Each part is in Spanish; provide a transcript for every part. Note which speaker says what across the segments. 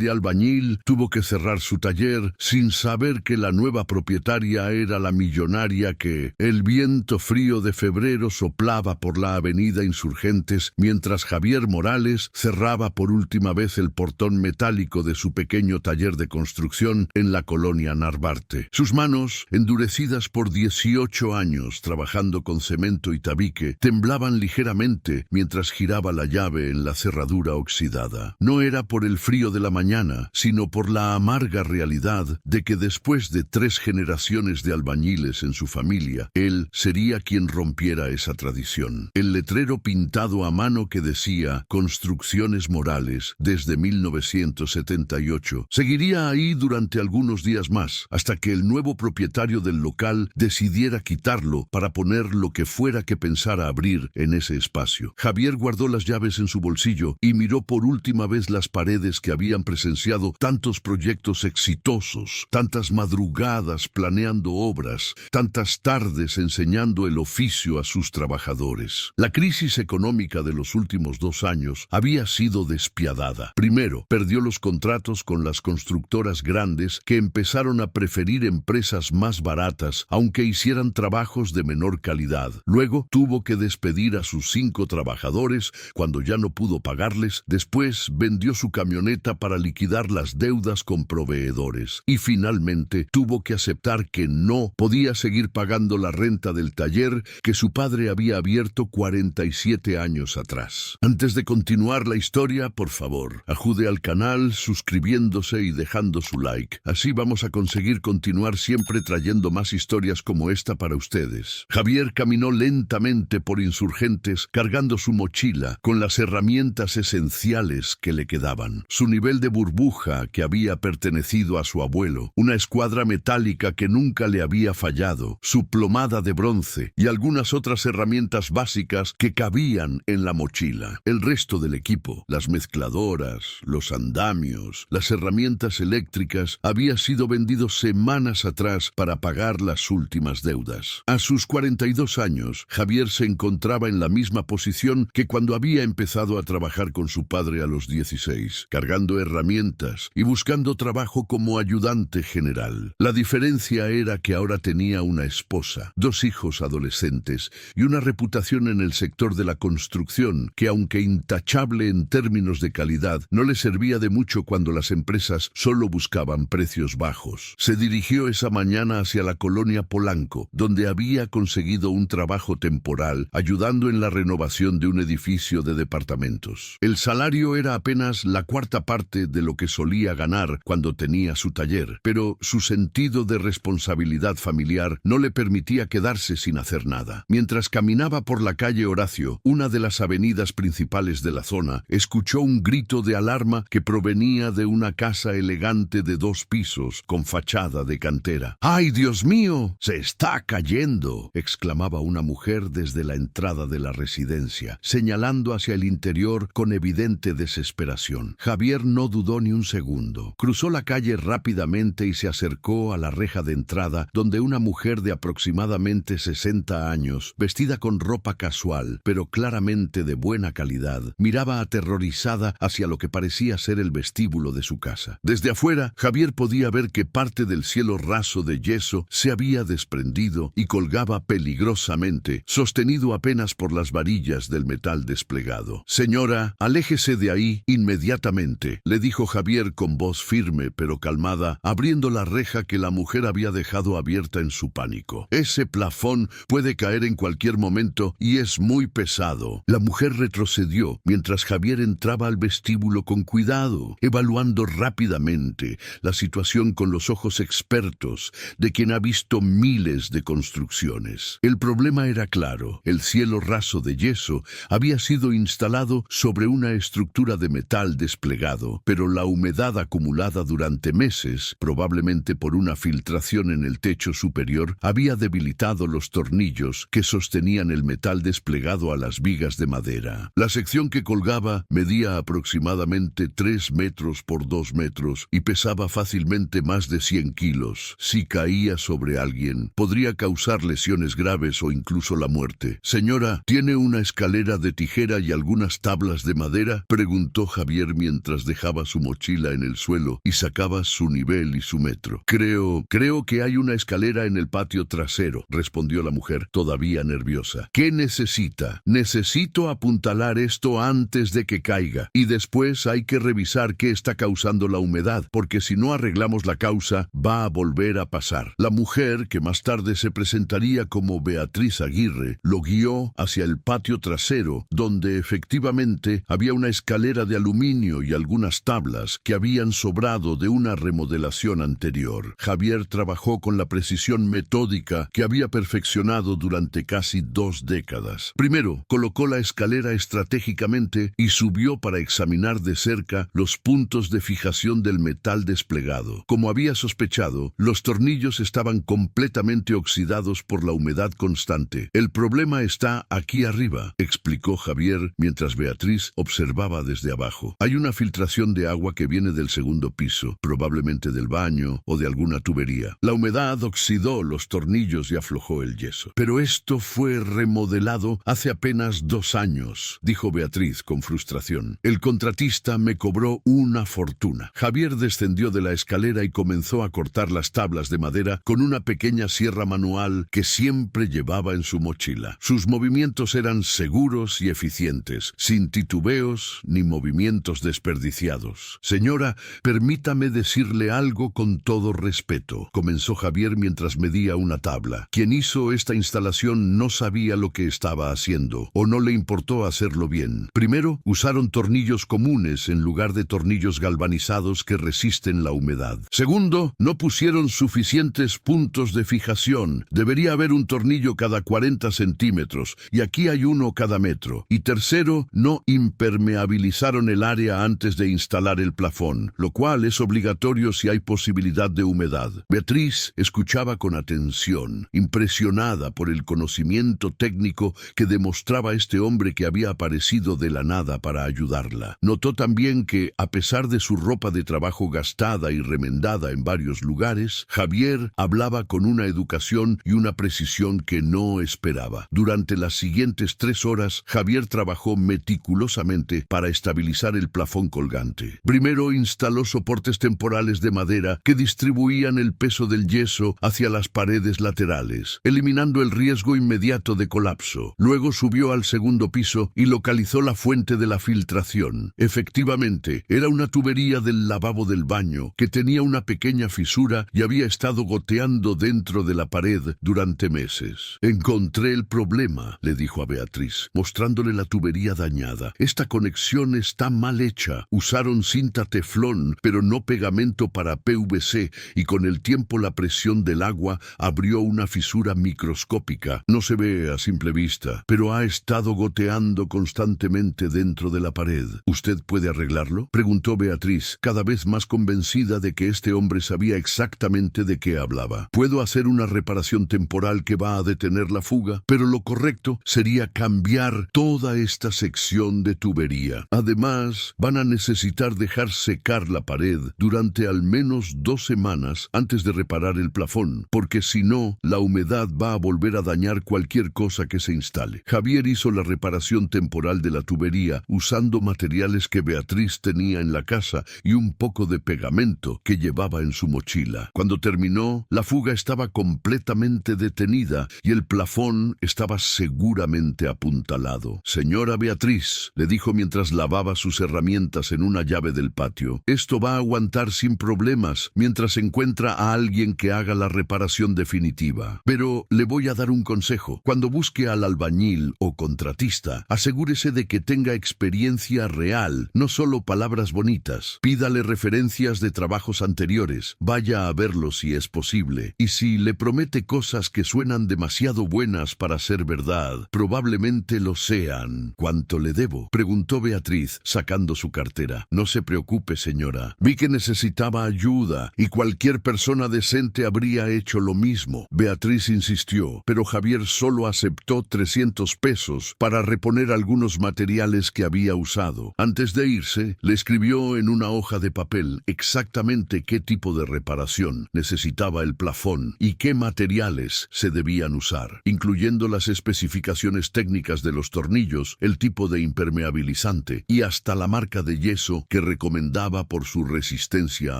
Speaker 1: de albañil, tuvo que cerrar su taller sin saber que la nueva propietaria era la millonaria que el viento frío de febrero soplaba por la avenida Insurgentes mientras Javier Morales cerraba por última vez el portón metálico de su pequeño taller de construcción en la colonia Narvarte. Sus manos, endurecidas por 18 años trabajando con cemento y tabique, temblaban ligeramente mientras giraba la llave en la cerradura oxidada. No era por el frío de la mañana, sino por la amarga realidad de que después de 3 generaciones de albañiles en su familia, él sería quien rompiera esa tradición. El letrero pintado a mano que decía Construcciones Morales desde 1978 seguiría ahí durante algunos días más, hasta que el nuevo propietario del local decidiera quitarlo para poner lo que fuera que pensara abrir en ese espacio. Javier guardó las llaves en su bolsillo y miró por última vez las paredes que habían presenciado tantos proyectos exitosos, tantas madrugadas planeando obras, tantas tardes enseñando el oficio a sus trabajadores. La crisis económica de los últimos 2 años había sido despiadada. Primero, perdió los contratos con las constructoras grandes que empezaron a preferir empresas más baratas, aunque hicieran trabajos de menor calidad. Luego, tuvo que despedir a sus 5 trabajadores cuando ya no pudo pagarles. Después, vendió su camioneta para liquidar las deudas con proveedores. Y finalmente, tuvo que aceptar que no podía seguir pagando la renta del taller que su padre había abierto 47 años atrás. Antes de continuar la historia, por favor, acude al canal suscribiéndose y dejando su like. Así vamos a conseguir continuar siempre trayendo más historias como esta para ustedes. Javier caminó lentamente por Insurgentes cargando su mochila con las herramientas esenciales que le quedaban. Su nivel de burbuja que había pertenecido a su abuelo, una escuadra metálica que nunca le había fallado, su plomada de bronce y algunas otras herramientas básicas que cabían en la mochila. El resto del equipo, las mezcladoras, los andamios, las herramientas eléctricas, había sido vendido semanas atrás para pagar las últimas deudas. A sus 42 años, Javier se encontraba en la misma posición que cuando había empezado a trabajar con su padre a los 16, cargando herramientas y buscando trabajo como ayudante general. La diferencia era que ahora tenía una esposa, 2 hijos adolescentes y una reputación en el sector de la construcción que, aunque intachable en términos de calidad, no le servía de mucho cuando las empresas solo buscaban precios bajos. Se dirigió esa mañana hacia la colonia Polanco, donde había conseguido un trabajo temporal ayudando en la renovación de un edificio de departamentos. El salario era apenas la 1/4 parte de lo que solía ganar cuando tenía su taller, pero su sentido de responsabilidad familiar no le permitía quedarse sin hacer nada. Mientras caminaba por la calle Horacio, una de las avenidas principales de la zona, escuchó un grito de alarma que provenía de una casa elegante de 2 pisos con fachada de cantera. ¡Ay, Dios mío! ¡Se está cayendo!, exclamaba una mujer desde la entrada de la residencia, señalando hacia el interior con evidente desesperación. Javier no dudó ni un segundo. Cruzó la calle rápidamente y se acercó a la reja de entrada, donde una mujer de aproximadamente 60 años, vestida con ropa casual, pero claramente de buena calidad, miraba aterrorizada hacia lo que parecía ser el vestíbulo de su casa. Desde afuera, Javier podía ver que parte del cielo raso de yeso se había desprendido y colgaba peligrosamente, sostenido apenas por las varillas del metal desplegado. «Señora, aléjese de ahí inmediatamente», le dijo Javier con voz firme pero calmada, abriendo la reja que la mujer había dejado abierta en su pánico. «Ese plafón puede caer en cualquier momento y es muy pesado». La mujer retrocedió mientras Javier entraba al vestíbulo con cuidado, evaluando rápidamente la situación con los ojos expertos de quien ha visto miles de construcciones. El problema era claro: el cielo raso de yeso había sido instalado sobre una estructura de metal desplegado, pero la humedad acumulada durante meses, probablemente por una filtración en el techo superior, había debilitado los tornillos que sostenían el metal desplegado a las vigas de madera. La sección que colgaba medía aproximadamente 3 metros por 2 metros y pesaba fácilmente más de 100 kilos. Si caía sobre alguien, podría causar lesiones graves o incluso la muerte. «Señora, ¿tiene una escalera de tijera y algunas tablas de madera?», preguntó Javier mientras dejaba su mochila en el suelo y sacaba su nivel y su metro. Creo que hay una escalera en el patio trasero, respondió la mujer, todavía nerviosa. ¿Qué necesita? Necesito apuntalar esto antes de que caiga. Y después hay que revisar qué está causando la humedad, porque si no arreglamos la causa, va a volver a pasar. La mujer, que más tarde se presentaría como Beatriz Aguirre, lo guió hacia el patio trasero, donde efectivamente había una escalera de aluminio y algunas tablas que habían sobrado de una remodelación anterior. Javier trabajó con la precisión metódica que había perfeccionado durante casi 2 décadas. Primero, colocó la escalera estratégicamente y subió para examinar de cerca los puntos de fijación del metal desplegado. Como había sospechado, los tornillos estaban completamente oxidados por la humedad constante. El problema está aquí arriba, explicó Javier mientras Beatriz observaba desde abajo. Hay una filtración de agua que viene del segundo piso, probablemente del baño o de alguna tubería. La humedad oxidó los tornillos y aflojó el yeso. Pero esto fue remodelado hace apenas 2 años, dijo Beatriz con frustración. El contratista me cobró una fortuna. Javier descendió de la escalera y comenzó a cortar las tablas de madera con una pequeña sierra manual que siempre llevaba en su mochila. Sus movimientos eran seguros y eficientes, sin titubeos ni movimientos desperdiciados. Señora, permítame decirle algo con todo respeto, comenzó Javier mientras medía una tabla. Quien hizo esta instalación no sabía lo que estaba haciendo, o no le importó hacerlo bien. Primero, usaron tornillos comunes en lugar de tornillos galvanizados que resisten la humedad. Segundo, no pusieron suficientes puntos de fijación. Debería haber un tornillo cada 40 centímetros, y aquí hay uno cada metro. Y tercero, no impermeabilizaron el área antes de instalar el plafón, lo cual es obligatorio si hay posibilidad de humedad. Beatriz escuchaba con atención, impresionada por el conocimiento técnico que demostraba este hombre que había aparecido de la nada para ayudarla. Notó también que, a pesar de su ropa de trabajo gastada y remendada en varios lugares, Javier hablaba con una educación y una precisión que no esperaba. Durante las siguientes 3 horas, Javier trabajó meticulosamente para estabilizar el plafón colgante. Primero instaló soportes temporales de madera que distribuían el peso del yeso hacia las paredes laterales, eliminando el riesgo inmediato de colapso. Luego subió al segundo piso y localizó la fuente de la filtración. Efectivamente, era una tubería del lavabo del baño que tenía una pequeña fisura y había estado goteando dentro de la pared durante meses. Encontré el problema, le dijo a Beatriz, mostrándole la tubería dañada. Esta conexión está mal hecha. Usaron cinta teflón, pero no pegamento para PVC, y con el tiempo la presión del agua abrió una fisura microscópica. No se ve a simple vista, pero ha estado goteando constantemente dentro de la pared. ¿Usted puede arreglarlo?, preguntó Beatriz, cada vez más convencida de que este hombre sabía exactamente de qué hablaba. Puedo hacer una reparación temporal que va a detener la fuga, pero lo correcto sería cambiar toda esta sección de tubería. Además, van a necesitar dejar secar la pared durante al menos 2 semanas antes de reparar el plafón, porque si no, la humedad va a volver a dañar cualquier cosa que se instale. Javier hizo la reparación temporal de la tubería usando materiales que Beatriz tenía en la casa y un poco de pegamento que llevaba en su mochila. Cuando terminó, la fuga estaba completamente detenida y el plafón estaba seguramente apuntalado. Señora Beatriz, le dijo mientras lavaba sus herramientas en una llave del patio, esto va a aguantar sin problemas mientras encuentra a alguien que haga la reparación definitiva. Pero le voy a dar un consejo. Cuando busque al albañil o contratista, asegúrese de que tenga experiencia real, no solo palabras bonitas. Pídale referencias de trabajos anteriores, vaya a verlos si es posible. Y si le promete cosas que suenan demasiado buenas para ser verdad, probablemente lo sean. ¿Cuánto le debo?, preguntó Beatriz, sacando su cartera. No se preocupe, señora. Vi que necesitaba ayuda y cualquier persona decente habría hecho lo mismo. Beatriz insistió, pero Javier solo aceptó 300 pesos para reponer algunos materiales que había usado. Antes de irse, le escribió en una hoja de papel exactamente qué tipo de reparación necesitaba el plafón y qué materiales se debían usar, incluyendo las especificaciones técnicas de los tornillos, el tipo de impermeabilizante y hasta la marca de yeso que recomendaba por su resistencia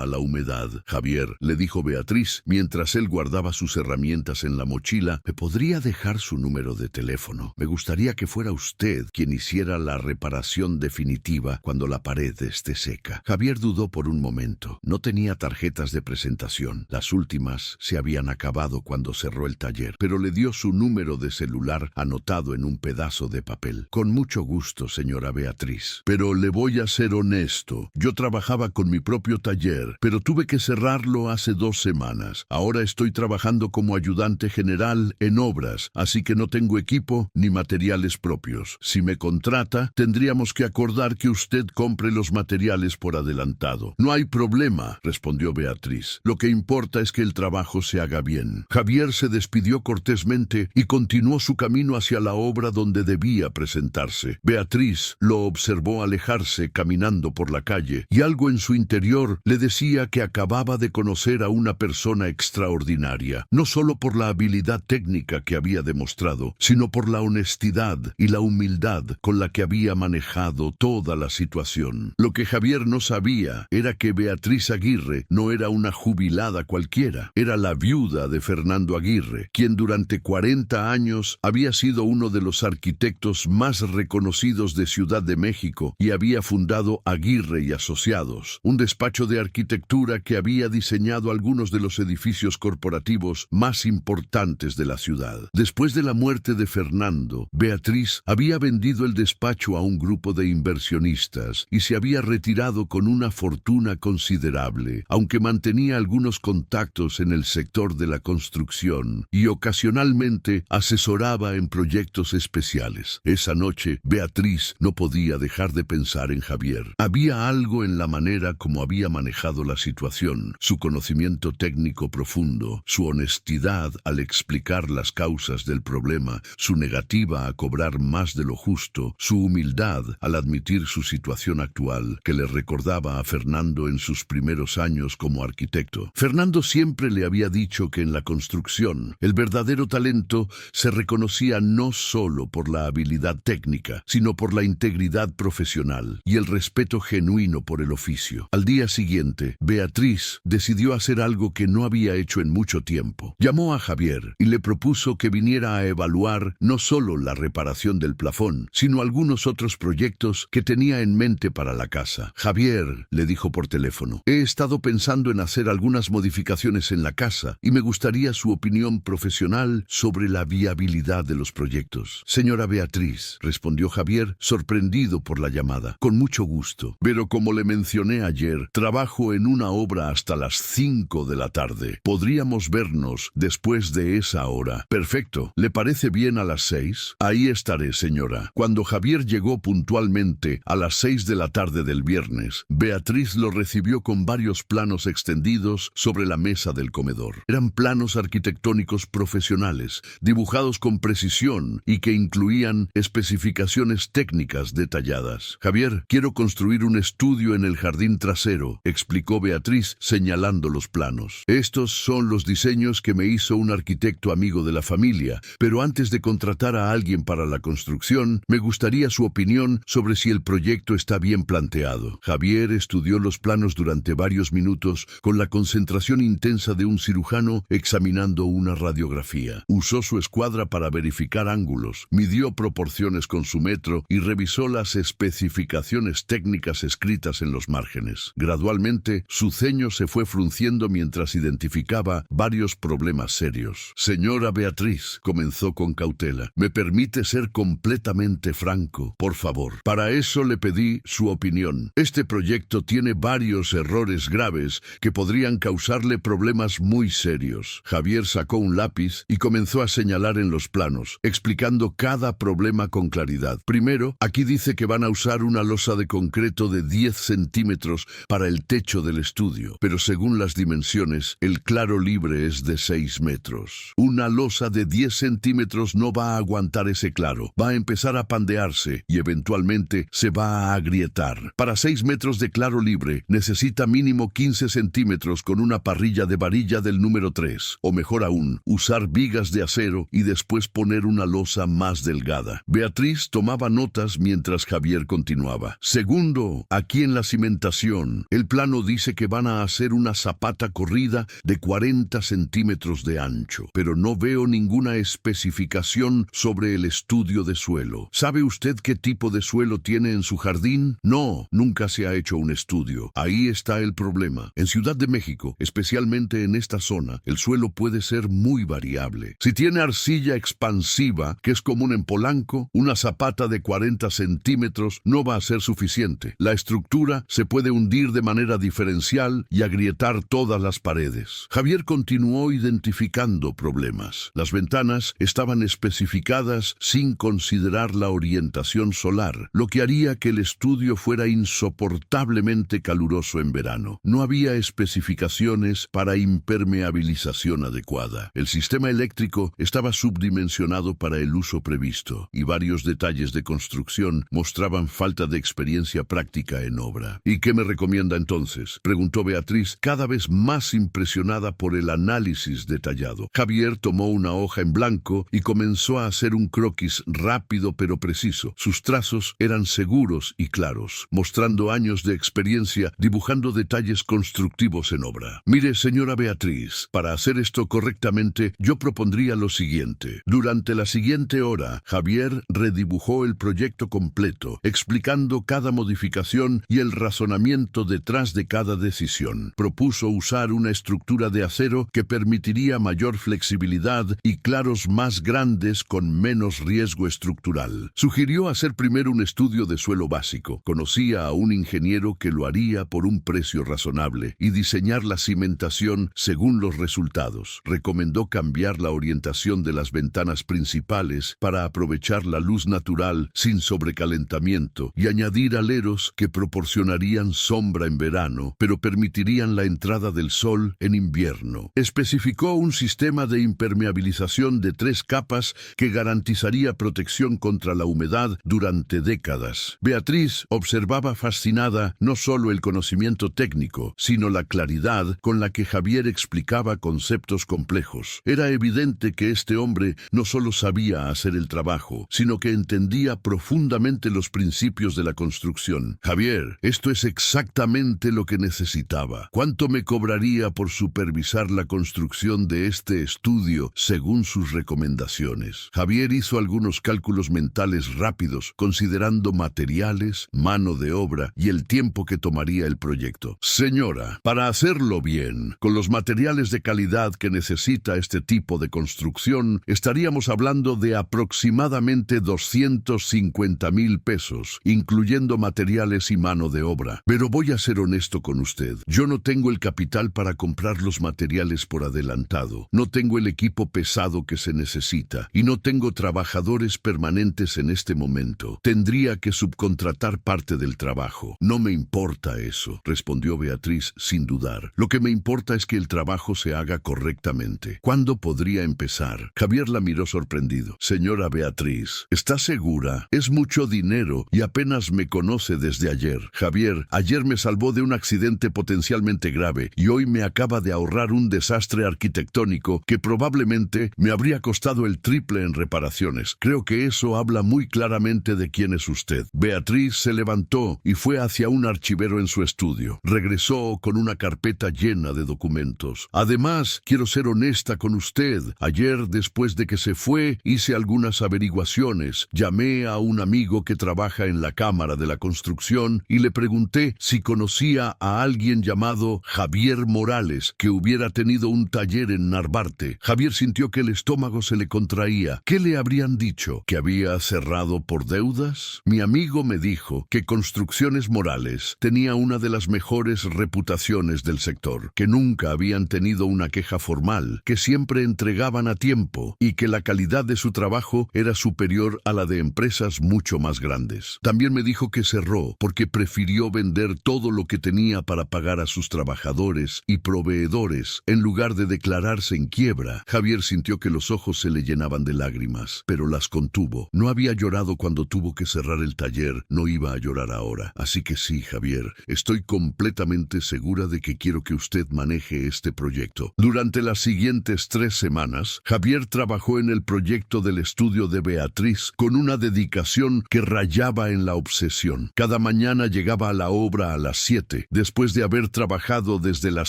Speaker 1: a la humedad. Javier, le dijo Beatriz, mientras él guardaba sus herramientas en la mochila, ¿me podría dejar su número de teléfono? Me gustaría que fuera usted quien hiciera la reparación definitiva cuando la pared esté seca. Javier dudó por un momento. No tenía tarjetas de presentación. Las últimas se habían acabado cuando cerró el taller, pero le dio su número de celular anotado en un pedazo de papel. Con mucho gusto, señora Beatriz. Pero le voy a ser honesto. Yo trabajaba con mi propio taller, pero tuve que cerrarlo hace 2 semanas. Ahora estoy trabajando como ayudante general en obras, así que no tengo equipo ni materiales propios. Si me contrata, tendríamos que acordar que usted compre los materiales por adelantado. No hay problema, respondió Beatriz. Lo que importa es que el trabajo se haga bien. Javier se despidió cortésmente y continuó su camino hacia la obra donde debía presentarse. Beatriz lo observó alejarse caminando por la calle y algo en su interior le decía que acababa de conocer a una persona extraordinaria, no solo por la habilidad técnica que había demostrado, sino por la honestidad y la humildad con la que había manejado toda la situación. Lo que Javier no sabía era que Beatriz Aguirre no era una jubilada cualquiera, era la viuda de Fernando Aguirre, quien durante 40 años había sido uno de los arquitectos más reconocidos de Ciudad de México y había fundado Aguirre y Asociados, un despacho de arquitectura que había diseñado algunos de los edificios corporativos más importantes de la ciudad. Después de la muerte de Fernando, Beatriz había vendido el despacho a un grupo de inversionistas y se había retirado con una fortuna considerable, aunque mantenía algunos contactos en el sector de la construcción y ocasionalmente asesoraba en proyectos especiales. Esa noche, Beatriz no podía dejar de pensar en Javier. Había algo en la manera como había manejado la situación, su conocimiento técnico profundo, su honestidad al explicar las causas del problema, su negativa a cobrar más de lo justo, su humildad al admitir su situación actual, que le recordaba a Fernando en sus primeros años como arquitecto. Fernando siempre le había dicho que en la construcción, el verdadero talento se reconocía no solo por la habilidad técnica, sino por la integridad profesional y el respeto genuino por el oficio. Al día siguiente, Beatriz decidió hacer algo que no había hecho en mucho tiempo. Llamó a Javier y le propuso que viniera a evaluar no solo la reparación del plafón, sino algunos otros proyectos que tenía en mente para la casa. Javier, le dijo por teléfono, he estado pensando en hacer algunas modificaciones en la casa y me gustaría su opinión profesional sobre la viabilidad de los proyectos. Señora Beatriz, respondió Javier, sorprendido por la llamada. Con mucho gusto. Pero como le mencioné ayer, trabajo en una obra hasta las 5 de la tarde. ¿Podríamos vernos después de esa hora? Perfecto. ¿Le parece bien a las 6? Ahí estaré, señora. Cuando Javier llegó puntualmente a las 6 de la tarde del viernes, Beatriz lo recibió con varios planos extendidos sobre la mesa del comedor. Eran planos arquitectónicos profesionales, dibujados con precisión y que incluían especificaciones técnicas detalladas. Javier, quiero construir un estudio en el jardín trasero, explicó Beatriz señalando los planos. Estos son los diseños que me hizo un arquitecto amigo de la familia, pero antes de contratar a alguien para la construcción, me gustaría su opinión sobre si el proyecto está bien planteado. Javier estudió los planos durante varios minutos con la concentración intensa de un cirujano examinando una radiografía. Usó su escuadra para verificar ángulos, midió proporciones con su metro y revisó las especificaciones técnicas escritas en los márgenes. Gradualmente, su ceño se fue frunciendo mientras identificaba varios problemas serios. Señora Beatriz, comenzó con cautela, ¿me permite ser completamente franco? Por favor. Para eso le pedí su opinión. Este proyecto tiene varios errores graves que podrían causarle problemas muy serios. Javier sacó un lápiz y comenzó a señalar en los planos, explicando cada problema con claridad. Primero, aquí dice que van a usar una losa de concreto de 10 centímetros para el techo del estudio, pero según las dimensiones, el claro libre es de 6 metros. Una losa de 10 centímetros no va a aguantar ese claro, va a empezar a pandearse y eventualmente se va a agrietar. Para 6 metros de claro libre, necesita mínimo 15 centímetros con una parrilla de varilla del número 3, o mejor aún, usar vigas de acero y después poner una losa más delgada. Beatriz tomaba notas mientras Javier continuaba. Segundo, No, aquí en la cimentación. El plano dice que van a hacer una zapata corrida de 40 centímetros de ancho, pero no veo ninguna especificación sobre el estudio de suelo. ¿Sabe usted qué tipo de suelo tiene en su jardín? No, nunca se ha hecho un estudio. Ahí está el problema. En Ciudad de México, especialmente en esta zona, el suelo puede ser muy variable. Si tiene arcilla expansiva, que es común en Polanco, una zapata de 40 centímetros no va a ser suficiente. La estructura se puede hundir de manera diferencial y agrietar todas las paredes. Javier continuó identificando problemas. Las ventanas estaban especificadas sin considerar la orientación solar, lo que haría que el estudio fuera insoportablemente caluroso en verano. No había especificaciones para impermeabilización adecuada. El sistema eléctrico estaba subdimensionado para el uso previsto, y varios detalles de construcción mostraban falta de experiencia práctica en obra. ¿Y qué me recomienda entonces?, preguntó Beatriz, cada vez más impresionada por el análisis detallado. Javier tomó una hoja en blanco y comenzó a hacer un croquis rápido pero preciso. Sus trazos eran seguros y claros, mostrando años de experiencia dibujando detalles constructivos en obra. Mire, señora Beatriz, para hacer esto correctamente, yo propondría lo siguiente. Durante la siguiente hora, Javier redibujó el proyecto completo, explicando cada modificación y el razonamiento detrás de cada decisión. Propuso usar una estructura de acero que permitiría mayor flexibilidad y claros más grandes con menos riesgo estructural. Sugirió hacer primero un estudio de suelo básico. Conocía a un ingeniero que lo haría por un precio razonable y diseñar la cimentación según los resultados. Recomendó cambiar la orientación de las ventanas principales para aprovechar la luz natural sin sobrecalentamiento y añadir aleros que proporcionarían sombra en verano, pero permitirían la entrada del sol en invierno. Especificó un sistema de impermeabilización de 3 capas que garantizaría protección contra la humedad durante décadas. Beatriz observaba fascinada no solo el conocimiento técnico, sino la claridad con la que Javier explicaba conceptos complejos. Era evidente que este hombre no solo sabía hacer el trabajo, sino que entendía profundamente los principios de la construcción. Javier, esto es exactamente lo que necesitaba. ¿Cuánto me cobraría por supervisar la construcción de este estudio según sus recomendaciones? Javier hizo algunos cálculos mentales rápidos, considerando materiales, mano de obra y el tiempo que tomaría el proyecto. Señora, para hacerlo bien, con los materiales de calidad que necesita este tipo de construcción, estaríamos hablando de aproximadamente 250,000 pesos, incluyendo materiales y mano de obra. Pero voy a ser honesto con usted. Yo no tengo el capital para comprar los materiales por adelantado. No tengo el equipo pesado que se necesita y no tengo trabajadores permanentes en este momento. Tendría que subcontratar parte del trabajo. No me importa eso, respondió Beatriz sin dudar. Lo que me importa es que el trabajo se haga correctamente. ¿Cuándo podría empezar? Javier la miró sorprendido. Señora Beatriz, ¿está segura? Es mucho dinero y apenas me conoce desde ayer. Javier, ayer me salvó de un accidente potencialmente grave y hoy me acaba de ahorrar un desastre arquitectónico que probablemente me habría costado el triple en reparaciones. Creo que eso habla muy claramente de quién es usted. Beatriz se levantó y fue hacia un archivero en su estudio. Regresó con una carpeta llena de documentos. Además, quiero ser honesta con usted. Ayer, después de que se fue, hice algunas averiguaciones. Llamé a un amigo que trabaja en la Cámara de la Construcción y le pregunté si conocía a alguien llamado Javier Morales, que hubiera tenido un taller en Narvarte. Javier sintió que el estómago se le contraía. ¿Qué le habrían dicho? ¿Que había cerrado por deudas? Mi amigo me dijo que Construcciones Morales tenía una de las mejores reputaciones del sector, que nunca habían tenido una queja formal, que siempre entregaban a tiempo y que la calidad de su trabajo era superior a la de empresas mucho más grandes. También me dijo que cerró porque prefirió vender todo lo que tenía para pagar a sus trabajadores y proveedores en lugar de declararse en quiebra. Javier sintió que los ojos se le llenaban de lágrimas, pero las contuvo. No había llorado cuando tuvo que cerrar el taller, no iba a llorar ahora. Así que sí, Javier, estoy completamente segura de que quiero que usted maneje este proyecto. Durante las siguientes 3 semanas, Javier trabajó en el proyecto del estudio de Beatriz con una dedicación que rayaba en la obsesión. Cada mañana mañana llegaba a la obra a las 7, después de haber trabajado desde las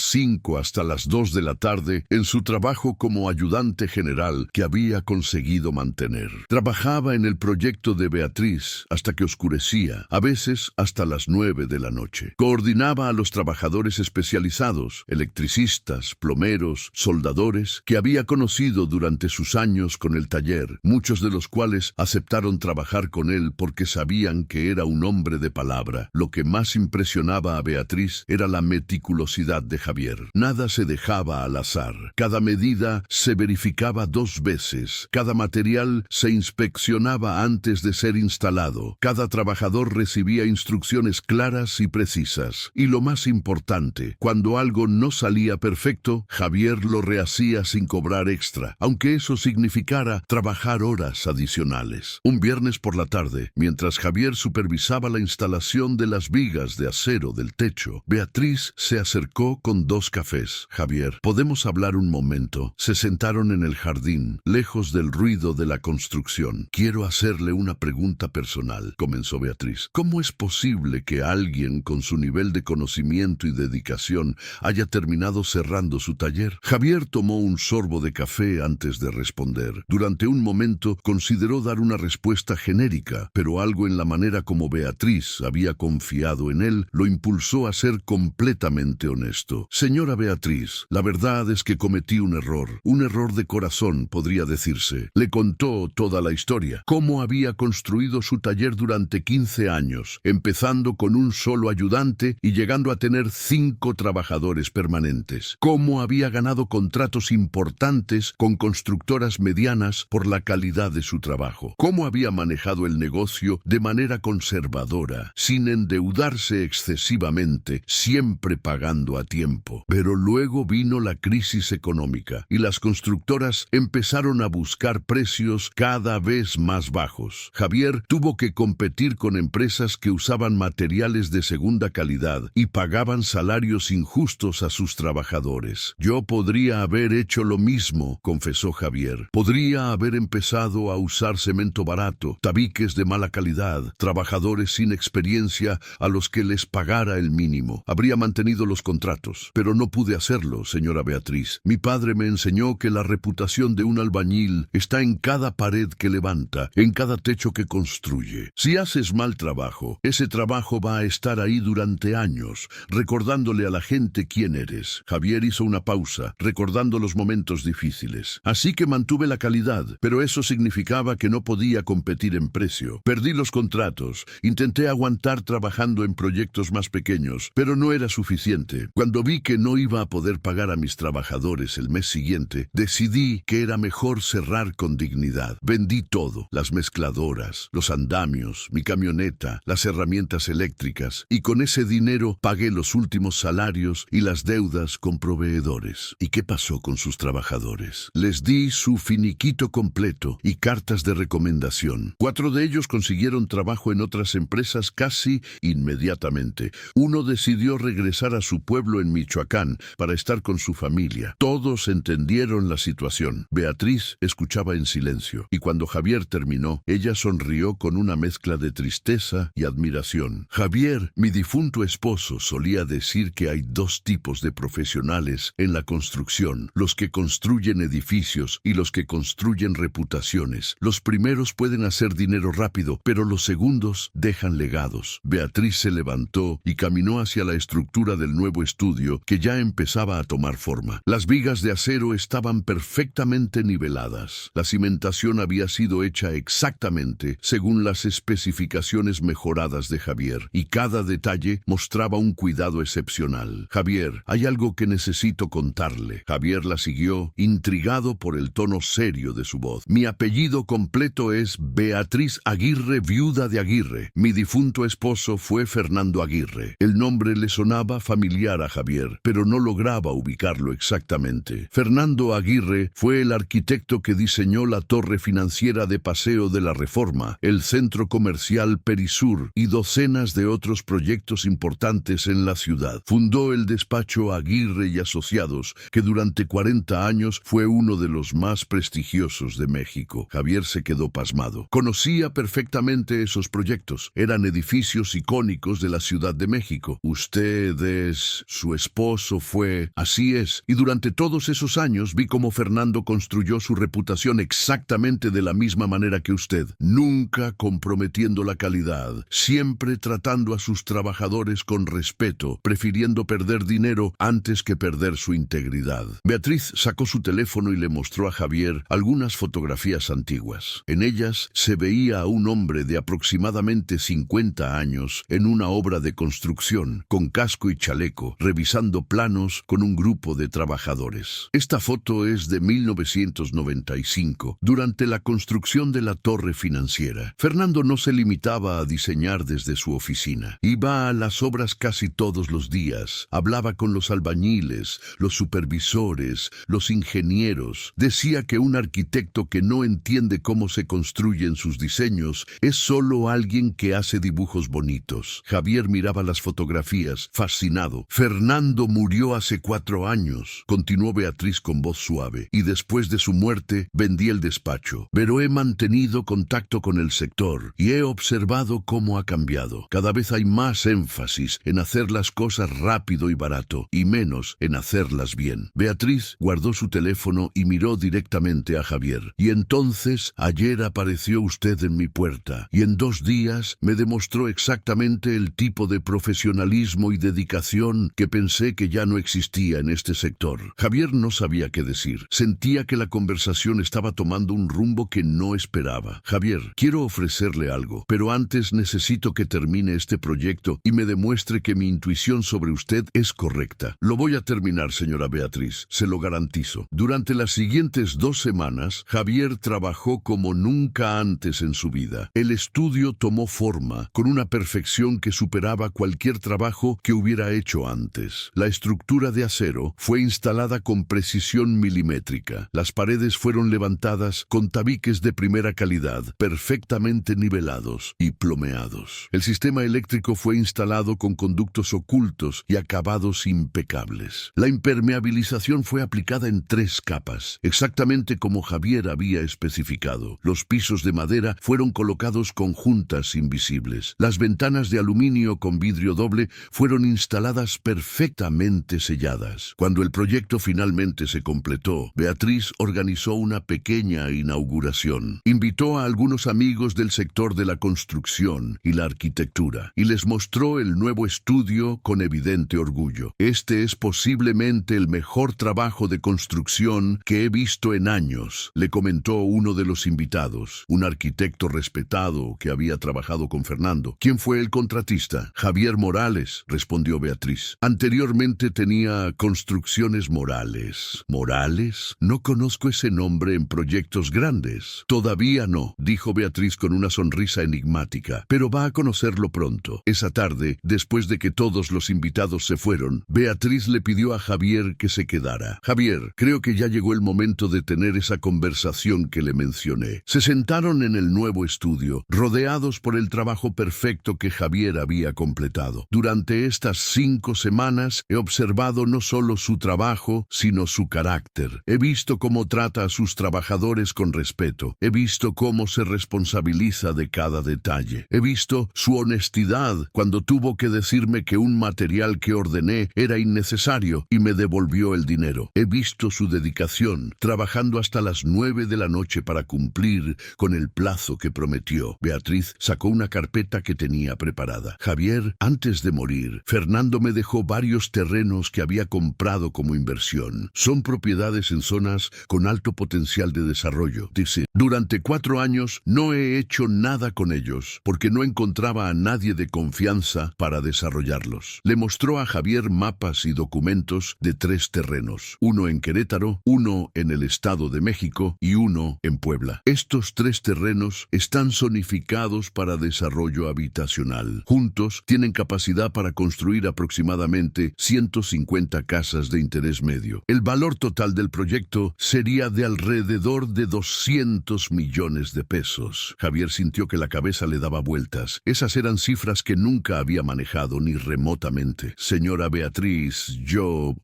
Speaker 1: 5 hasta las 2 de la tarde en su trabajo como ayudante general que había conseguido mantener. Trabajaba en el proyecto de Beatriz hasta que oscurecía, a veces hasta las 9 de la noche. Coordinaba a los trabajadores especializados, electricistas, plomeros, soldadores, que había conocido durante sus años con el taller, muchos de los cuales aceptaron trabajar con él porque sabían que era un hombre de palabra. Lo que más impresionaba a Beatriz era la meticulosidad de Javier. Nada se dejaba al azar. Cada medida se verificaba 2 veces. Cada material se inspeccionaba antes de ser instalado. Cada trabajador recibía instrucciones claras y precisas. Y lo más importante, cuando algo no salía perfecto, Javier lo rehacía sin cobrar extra, aunque eso significara trabajar horas adicionales. Un viernes por la tarde, mientras Javier supervisaba la instalación de las vigas de acero del techo, Beatriz se acercó con 2 cafés. Javier, ¿podemos hablar un momento? Se sentaron en el jardín, lejos del ruido de la construcción. Quiero hacerle una pregunta personal, comenzó Beatriz. ¿Cómo es posible que alguien con su nivel de conocimiento y dedicación haya terminado cerrando su taller? Javier tomó un sorbo de café antes de responder. Durante un momento consideró dar una respuesta genérica, pero algo en la manera como Beatriz había confiado en él lo impulsó a ser completamente honesto. Señora Beatriz, la verdad es que cometí un error de corazón, podría decirse. Le contó toda la historia, cómo había construido su taller durante 15 años, empezando con un solo ayudante y llegando a tener 5 trabajadores permanentes. Cómo había ganado contratos importantes con constructoras medianas por la calidad de su trabajo. Cómo había manejado el negocio de manera conservadora, sin endeudarse excesivamente, siempre pagando a tiempo. Pero luego vino la crisis económica y las constructoras empezaron a buscar precios cada vez más bajos. Javier tuvo que competir con empresas que usaban materiales de segunda calidad y pagaban salarios injustos a sus trabajadores. Yo podría haber hecho lo mismo, confesó Javier. Podría haber empezado a usar cemento barato, tabiques de mala calidad, trabajadores sin experiencia a los que les pagara el mínimo. Habría mantenido los contratos, pero no pude hacerlo, señora Beatriz. Mi padre me enseñó que la reputación de un albañil está en cada pared que levanta, en cada techo que construye. Si haces mal trabajo, ese trabajo va a estar ahí durante años, recordándole a la gente quién eres. Javier hizo una pausa, recordando los momentos difíciles. Así que mantuve la calidad, pero eso significaba que no podía competir en precio. Perdí los contratos, intenté aguantar trabajando en proyectos más pequeños, pero no era suficiente. Cuando vi que no iba a poder pagar a mis trabajadores el mes siguiente, decidí que era mejor cerrar con dignidad. Vendí todo, las mezcladoras, los andamios, mi camioneta, las herramientas eléctricas, y con ese dinero pagué los últimos salarios y las deudas con proveedores. ¿Y qué pasó con sus trabajadores? Les di su finiquito completo y cartas de recomendación. 4 de ellos consiguieron trabajo en otras empresas casi inmediatamente. Uno decidió regresar a su pueblo en Michoacán para estar con su familia. Todos entendieron la situación. Beatriz escuchaba en silencio, y cuando Javier terminó, ella sonrió con una mezcla de tristeza y admiración. Javier, mi difunto esposo, solía decir que hay 2 tipos de profesionales en la construcción: los que construyen edificios y los que construyen reputaciones. Los primeros pueden hacer dinero rápido, pero los segundos dejan legados. Beatriz se levantó y caminó hacia la estructura del nuevo estudio que ya empezaba a tomar forma. Las vigas de acero estaban perfectamente niveladas. La cimentación había sido hecha exactamente según las especificaciones mejoradas de Javier, y cada detalle mostraba un cuidado excepcional. Javier, hay algo que necesito contarle. Javier la siguió, intrigado por el tono serio de su voz. Mi apellido completo es Beatriz Aguirre, viuda de Aguirre. Mi difunto esposo fue Fernando Aguirre. El nombre le sonaba familiar a Javier, pero no lograba ubicarlo exactamente. Fernando Aguirre fue el arquitecto que diseñó la torre financiera de Paseo de la Reforma, el centro comercial Perisur y docenas de otros proyectos importantes en la ciudad. Fundó el despacho Aguirre y Asociados, que durante 40 años fue uno de los más prestigiosos de México. Javier se quedó pasmado. Conocía perfectamente esos proyectos. Eran edificios edificios icónicos de la Ciudad de México. Usted es... su esposo fue... Así es. Y durante todos esos años vi cómo Fernando construyó su reputación exactamente de la misma manera que usted. Nunca comprometiendo la calidad. Siempre tratando a sus trabajadores con respeto, prefiriendo perder dinero antes que perder su integridad. Beatriz sacó su teléfono y le mostró a Javier algunas fotografías antiguas. En ellas se veía a un hombre de aproximadamente 50 años en una obra de construcción, con casco y chaleco, revisando planos con un grupo de trabajadores. Esta foto es de 1995, durante la construcción de la torre financiera. Fernando no se limitaba a diseñar desde su oficina. Iba a las obras casi todos los días. Hablaba con los albañiles, los supervisores, los ingenieros. Decía que un arquitecto que no entiende cómo se construyen sus diseños es solo alguien que hace dibujos bonitos. Javier miraba las fotografías, fascinado. Fernando murió hace 4 años, continuó Beatriz con voz suave, y después de su muerte vendí el despacho. Pero he mantenido contacto con el sector y he observado cómo ha cambiado. Cada vez hay más énfasis en hacer las cosas rápido y barato, y menos en hacerlas bien. Beatriz guardó su teléfono y miró directamente a Javier. Y entonces, ayer apareció usted en mi puerta, y en 2 días me demostró exactamente el tipo de profesionalismo y dedicación que pensé que ya no existía en este sector. Javier no sabía qué decir. Sentía que la conversación estaba tomando un rumbo que no esperaba. Javier, quiero ofrecerle algo, pero antes necesito que termine este proyecto y me demuestre que mi intuición sobre usted es correcta. Lo voy a terminar, señora Beatriz, se lo garantizo. Durante las siguientes 2 semanas, Javier trabajó como nunca antes en su vida. El estudio tomó forma con una perfección que superaba cualquier trabajo que hubiera hecho antes. La estructura de acero fue instalada con precisión milimétrica. Las paredes fueron levantadas con tabiques de primera calidad, perfectamente nivelados y plomeados. El sistema eléctrico fue instalado con conductos ocultos y acabados impecables. La impermeabilización fue aplicada en 3 capas, exactamente como Javier había especificado. Los pisos de madera fueron colocados con juntas invisibles. Las ventanas de aluminio con vidrio doble fueron instaladas perfectamente selladas. Cuando el proyecto finalmente se completó, Beatriz organizó una pequeña inauguración. Invitó a algunos amigos del sector de la construcción y la arquitectura y les mostró el nuevo estudio con evidente orgullo. Este es posiblemente el mejor trabajo de construcción que he visto en años, le comentó uno de los invitados, un arquitecto respetado que había trabajado con Fernando. ¿Quién fue el contratista? Javier Morales, respondió Beatriz. Anteriormente tenía Construcciones Morales. ¿Morales? No conozco ese nombre en proyectos grandes. Todavía no, dijo Beatriz con una sonrisa enigmática, pero va a conocerlo pronto. Esa tarde, después de que todos los invitados se fueron, Beatriz le pidió a Javier que se quedara. Javier, creo que ya llegó el momento de tener esa conversación que le mencioné. Se sentaron en el nuevo estudio, rodeados por el trabajo perfecto que Javier había completado. Durante estas 5 semanas he observado no solo su trabajo, sino su carácter. He visto cómo trata a sus trabajadores con respeto. He visto cómo se responsabiliza de cada detalle. He visto su honestidad cuando tuvo que decirme que un material que ordené era innecesario y me devolvió el dinero. He visto su dedicación, trabajando hasta las 9 de la noche para cumplir con el plazo que prometió. Beatriz sacó una carpeta que tenía preparada. Javier, antes de morir, Fernando me dejó varios terrenos que había comprado como inversión. Son propiedades en zonas con alto potencial de desarrollo. Dice, durante 4 años no he hecho nada con ellos porque no encontraba a nadie de confianza para desarrollarlos. Le mostró a Javier mapas y documentos de 3 terrenos, uno en Querétaro, uno en el Estado de México y uno en Puebla. Estos 3 terrenos están zonificados para desarrollo habitacional. Juntos tienen capacidad para construir aproximadamente 150 casas de interés medio. El valor total del proyecto sería de alrededor de 200 millones de pesos. Javier sintió que la cabeza le daba vueltas. Esas eran cifras que nunca había manejado ni remotamente. Señora Beatriz,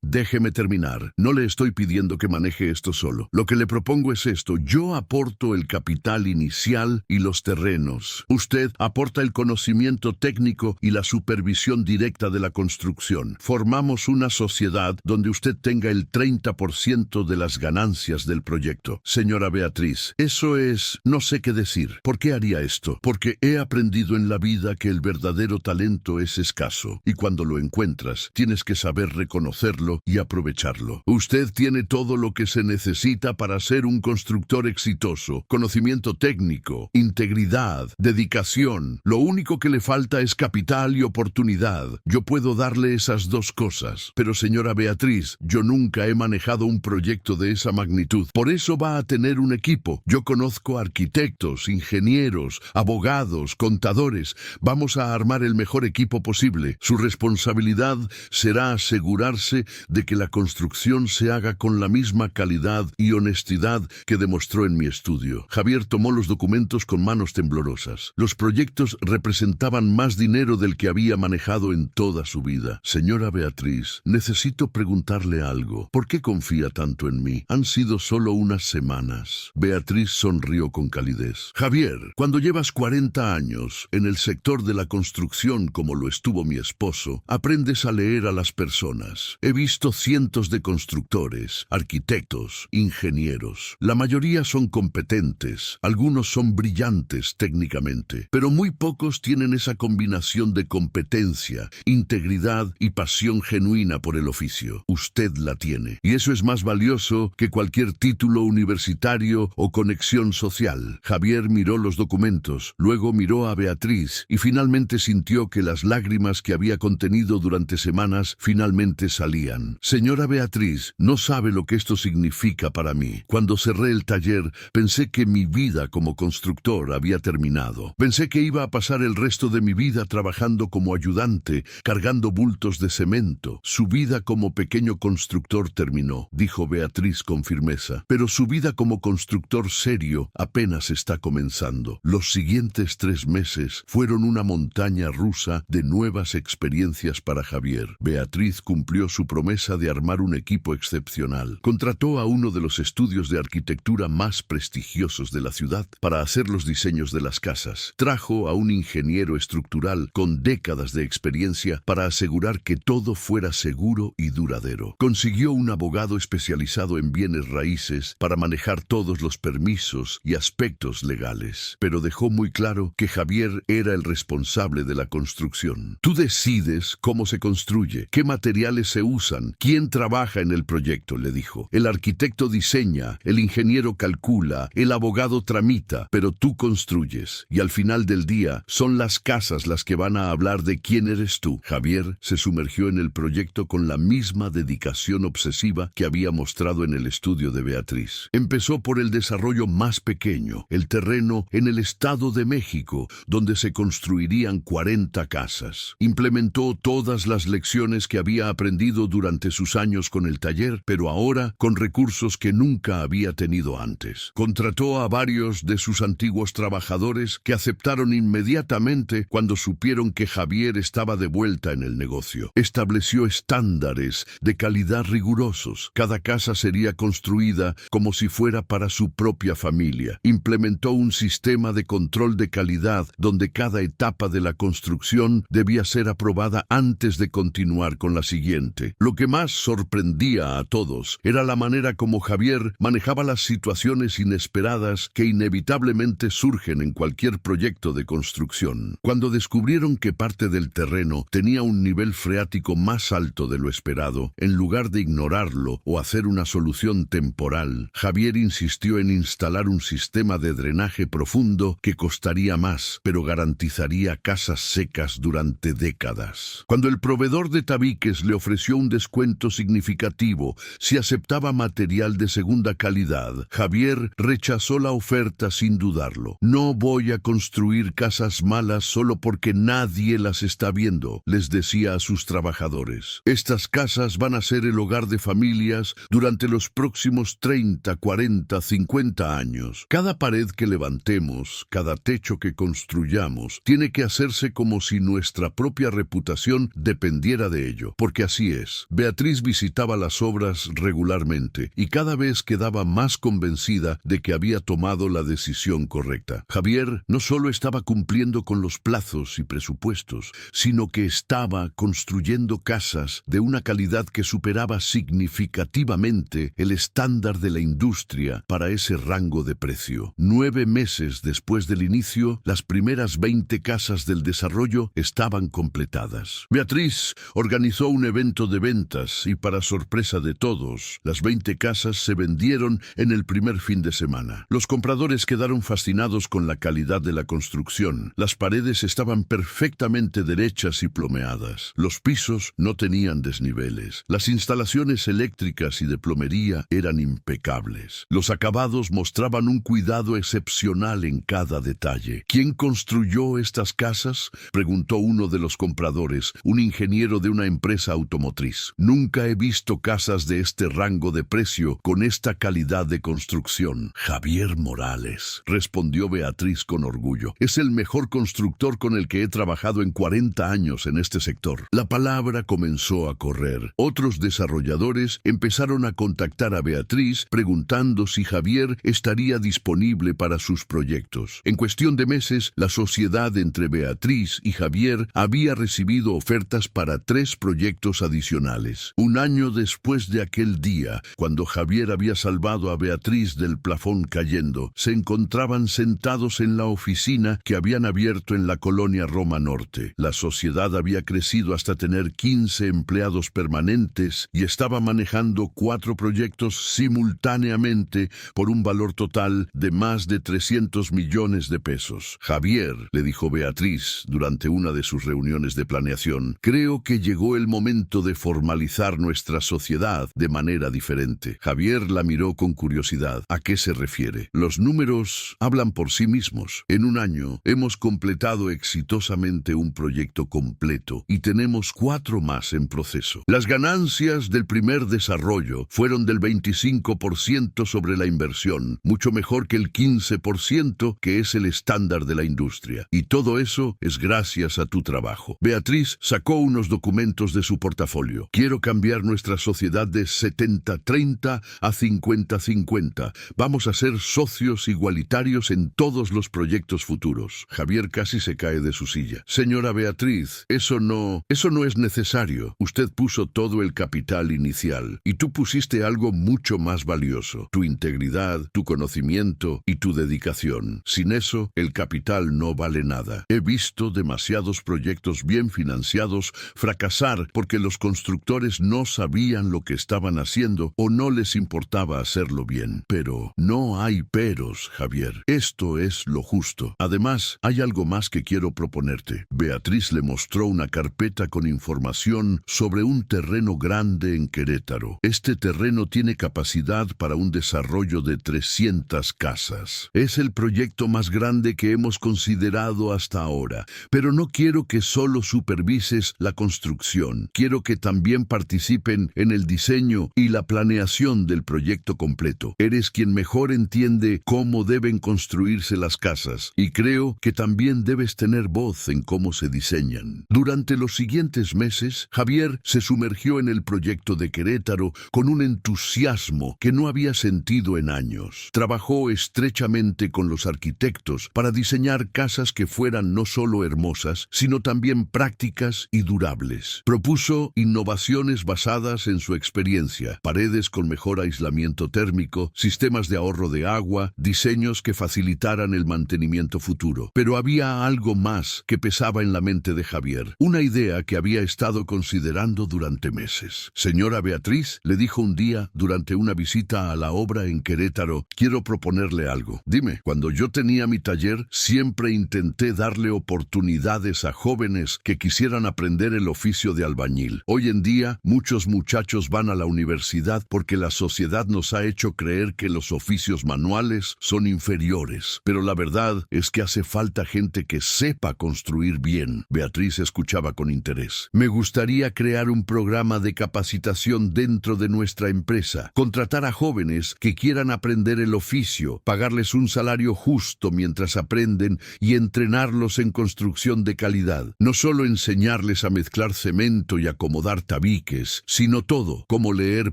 Speaker 1: déjeme terminar. No le estoy pidiendo que maneje esto solo. Lo que le propongo es esto. Yo aporto el capital inicial y los terrenos. Usted aporta el conocimiento técnico y la supervisión directa de la construcción. Formamos una sociedad donde usted tenga el 30% de las ganancias del proyecto. Señora Beatriz, eso es... no sé qué decir. ¿Por qué haría esto? Porque he aprendido en la vida que el verdadero talento es escaso, y cuando lo encuentras, tienes que saber reconocerlo y aprovecharlo. Usted tiene todo lo que se necesita para ser un constructor exitoso: conocimiento técnico, integridad, dedicación. Lo único que le falta es capital y oportunidad. Yo puedo darle esas dos cosas. Pero señora Beatriz, yo nunca he manejado un proyecto de esa magnitud. Por eso va a tener un equipo. Yo conozco arquitectos, ingenieros, abogados, contadores. Vamos a armar el mejor equipo posible. Su responsabilidad será asegurarse de que la construcción se haga con la misma calidad y honestidad que demostró en mi estudio. Javier tomó los documentos con manos temblorosas. Los proyectos representaban más dinero del que había manejado en toda su vida. Señora Beatriz, necesito preguntarle algo. ¿Por qué confía tanto en mí? Han sido solo unas semanas. Beatriz sonrió con calidez. Javier, cuando llevas 40 años en el sector de la construcción como lo estuvo mi esposo, aprendes a leer a las personas. He visto cientos de constructores, arquitectos, ingenieros. La mayoría son competentes, algunos son brillantes técnicamente, pero muy pocos tienen esa combinación de competencia, integridad y pasión genuina por el oficio. Usted la tiene, y eso es más valioso que cualquier título universitario o conexión social. Javier miró los documentos, luego miró a Beatriz y finalmente sintió que las lágrimas que había contenido durante semanas finalmente salían. Señora Beatriz, no sabe lo que esto significa para mí. Cuando cerré el taller, pensé que mi vida como constructor había terminado. Pensé que iba a pasar el resto de mi vida trabajando como ayudante, cargando bultos de cemento. Su vida como pequeño constructor terminó, dijo Beatriz con firmeza, pero su vida como constructor serio apenas está comenzando. Los siguientes 3 meses fueron una montaña rusa de nuevas experiencias para Javier. Beatriz cumplió su promesa de armar un equipo excepcional. Contrató a uno de los estudios de arquitectura más prestigiosos de la ciudad para hacer los diseños de las casas. Trajo a un ingeniero estructural con décadas de experiencia para asegurar que todo fuera seguro y duradero. Consiguió un abogado especializado en bienes raíces para manejar todos los permisos y aspectos legales, pero dejó muy claro que Javier era el responsable de la construcción. Tú decides cómo se construye, qué materiales se usan, quién trabaja en el proyecto, le dijo. El arquitecto diseña, el ingeniero calcula, el abogado tramita, pero tú construyes. Y al final del día, son las casas las que van a hablar de quién eres tú. Javier se sumergió en el proyecto con la misma dedicación obsesiva que había mostrado en el estudio de Beatriz. Empezó por el desarrollo más pequeño, el terreno en el Estado de México, donde se construirían 40 casas. Implementó todas las lecciones que había aprendido durante sus años con el taller, pero ahora con recursos que nunca había tenido antes. Contrató a varios de sus antiguos trabajadores que aceptaron inmediatamente cuando supieron que Javier estaba de vuelta en el negocio. Estableció estándares de calidad rigurosos. Cada casa sería construida como si fuera para su propia familia. Implementó un sistema de control de calidad donde cada etapa de la construcción debía ser aprobada antes de continuar con la siguiente. Lo que más sorprendía a todos era la manera como Javier manejaba las situaciones inesperadas que inevitablemente surgen en cualquier proyecto de construcción. Cuando descubrieron que parte del terreno tenía un nivel freático más alto de lo esperado, en lugar de ignorarlo o hacer una solución temporal, Javier insistió en instalar un sistema de drenaje profundo que costaría más, pero garantizaría casas secas durante décadas. Cuando el proveedor de tabiques le ofreció un descuento significativo si aceptaba material de segunda calidad, Javier rechazó la oferta sin dudarlo. No voy a construir casas malas solo porque nadie las está viendo, les decía a sus trabajadores. Estas casas van a ser el hogar de familias durante los próximos 30, 40, 50 años. Cada pared que levantemos, cada techo que construyamos, tiene que hacerse como si nuestra propia reputación dependiera de ello, porque así es. Beatriz visitaba las obras regularmente y cada vez quedaba más convencida de que había tomado la decisión correcta. Javier no solo estaba cumpliendo cumpliendo con los plazos y presupuestos, sino que estaba construyendo casas de una calidad que superaba significativamente el estándar de la industria para ese rango de precio. 9 meses después del inicio, las primeras 20 casas del desarrollo estaban completadas. Beatriz organizó un evento de ventas y, para sorpresa de todos, las 20 casas se vendieron en el primer fin de semana. Los compradores quedaron fascinados con la calidad de la construcción. Las paredes estaban perfectamente derechas y plomeadas. Los pisos no tenían desniveles. Las instalaciones eléctricas y de plomería eran impecables. Los acabados mostraban un cuidado excepcional en cada detalle. ¿Quién construyó estas casas?, preguntó uno de los compradores, un ingeniero de una empresa automotriz. Nunca he visto casas de este rango de precio con esta calidad de construcción. Javier Morales, respondió Beatriz con orgullo. Es el mejor constructor con el que he trabajado en 40 años en este sector. La palabra comenzó a correr. Otros desarrolladores empezaron a contactar a Beatriz preguntando si Javier estaría disponible para sus proyectos. En cuestión de meses, la sociedad entre Beatriz y Javier había recibido ofertas para 3 proyectos adicionales. Un año después de aquel día, cuando Javier había salvado a Beatriz del plafón cayendo, se encontraban sentados en la oficina que habían abierto en la colonia Roma Norte. La sociedad había crecido hasta tener 15 empleados permanentes y estaba manejando 4 proyectos simultáneamente por un valor total de más de 300 millones de pesos. Javier, le dijo Beatriz durante una de sus reuniones de planeación, creo que llegó el momento de formalizar nuestra sociedad de manera diferente. Javier la miró con curiosidad. ¿A qué se refiere? Los números hablan por sí mismos. En un año hemos completado exitosamente un proyecto completo y tenemos 4 más en proceso. Las ganancias del primer desarrollo fueron del 25% sobre la inversión, mucho mejor que el 15% que es el estándar de la industria. Y todo eso es gracias a tu trabajo. Beatriz sacó unos documentos de su portafolio. Quiero cambiar nuestra sociedad de 70-30 a 50-50. Vamos a ser socios igualitarios en todos los proyectos futuros. Javier casi se cae de su silla. Señora Beatriz, eso no es necesario. Usted puso todo el capital inicial y tú pusiste algo mucho más valioso: tu integridad, tu conocimiento y tu dedicación. Sin eso, el capital no vale nada. He visto demasiados proyectos bien financiados fracasar porque los constructores no sabían lo que estaban haciendo o no les importaba hacerlo bien. Pero no hay peros, Javier. Esto es lo justo. Además, hay algo más que quiero proponerte. Beatriz le mostró una carpeta con información sobre un terreno grande en Querétaro. Este terreno tiene capacidad para un desarrollo de 300 casas. Es el proyecto más grande que hemos considerado hasta ahora, pero no quiero que solo supervises la construcción. Quiero que también participen en el diseño y la planeación del proyecto completo. Eres quien mejor entiende cómo deben construirse las casas y creo que también debes tener voz en cómo se diseñan. Durante los siguientes meses, Javier se sumergió en el proyecto de Querétaro con un entusiasmo que no había sentido en años. Trabajó estrechamente con los arquitectos para diseñar casas que fueran no solo hermosas, sino también prácticas y durables. Propuso innovaciones basadas en su experiencia: paredes con mejor aislamiento térmico, sistemas de ahorro de agua, diseños que facilitaran el mantenimiento futuro. Pero había algo más que pesaba en la mente de Javier, una idea que había estado considerando durante meses. Señora Beatriz, le dijo un día durante una visita a la obra en Querétaro, quiero proponerle algo. Dime, cuando yo tenía mi taller, siempre intenté darle oportunidades a jóvenes que quisieran aprender el oficio de albañil. Hoy en día, muchos muchachos van a la universidad porque la sociedad nos ha hecho creer que los oficios manuales son inferiores. Pero la verdad es que hace falta gente que sepa construir bien. Beatriz escuchaba con interés. Me gustaría crear un programa de capacitación dentro de nuestra empresa, contratar a jóvenes que quieran aprender el oficio, pagarles un salario justo mientras aprenden y entrenarlos en construcción de calidad. No solo enseñarles a mezclar cemento y acomodar tabiques, sino todo: cómo leer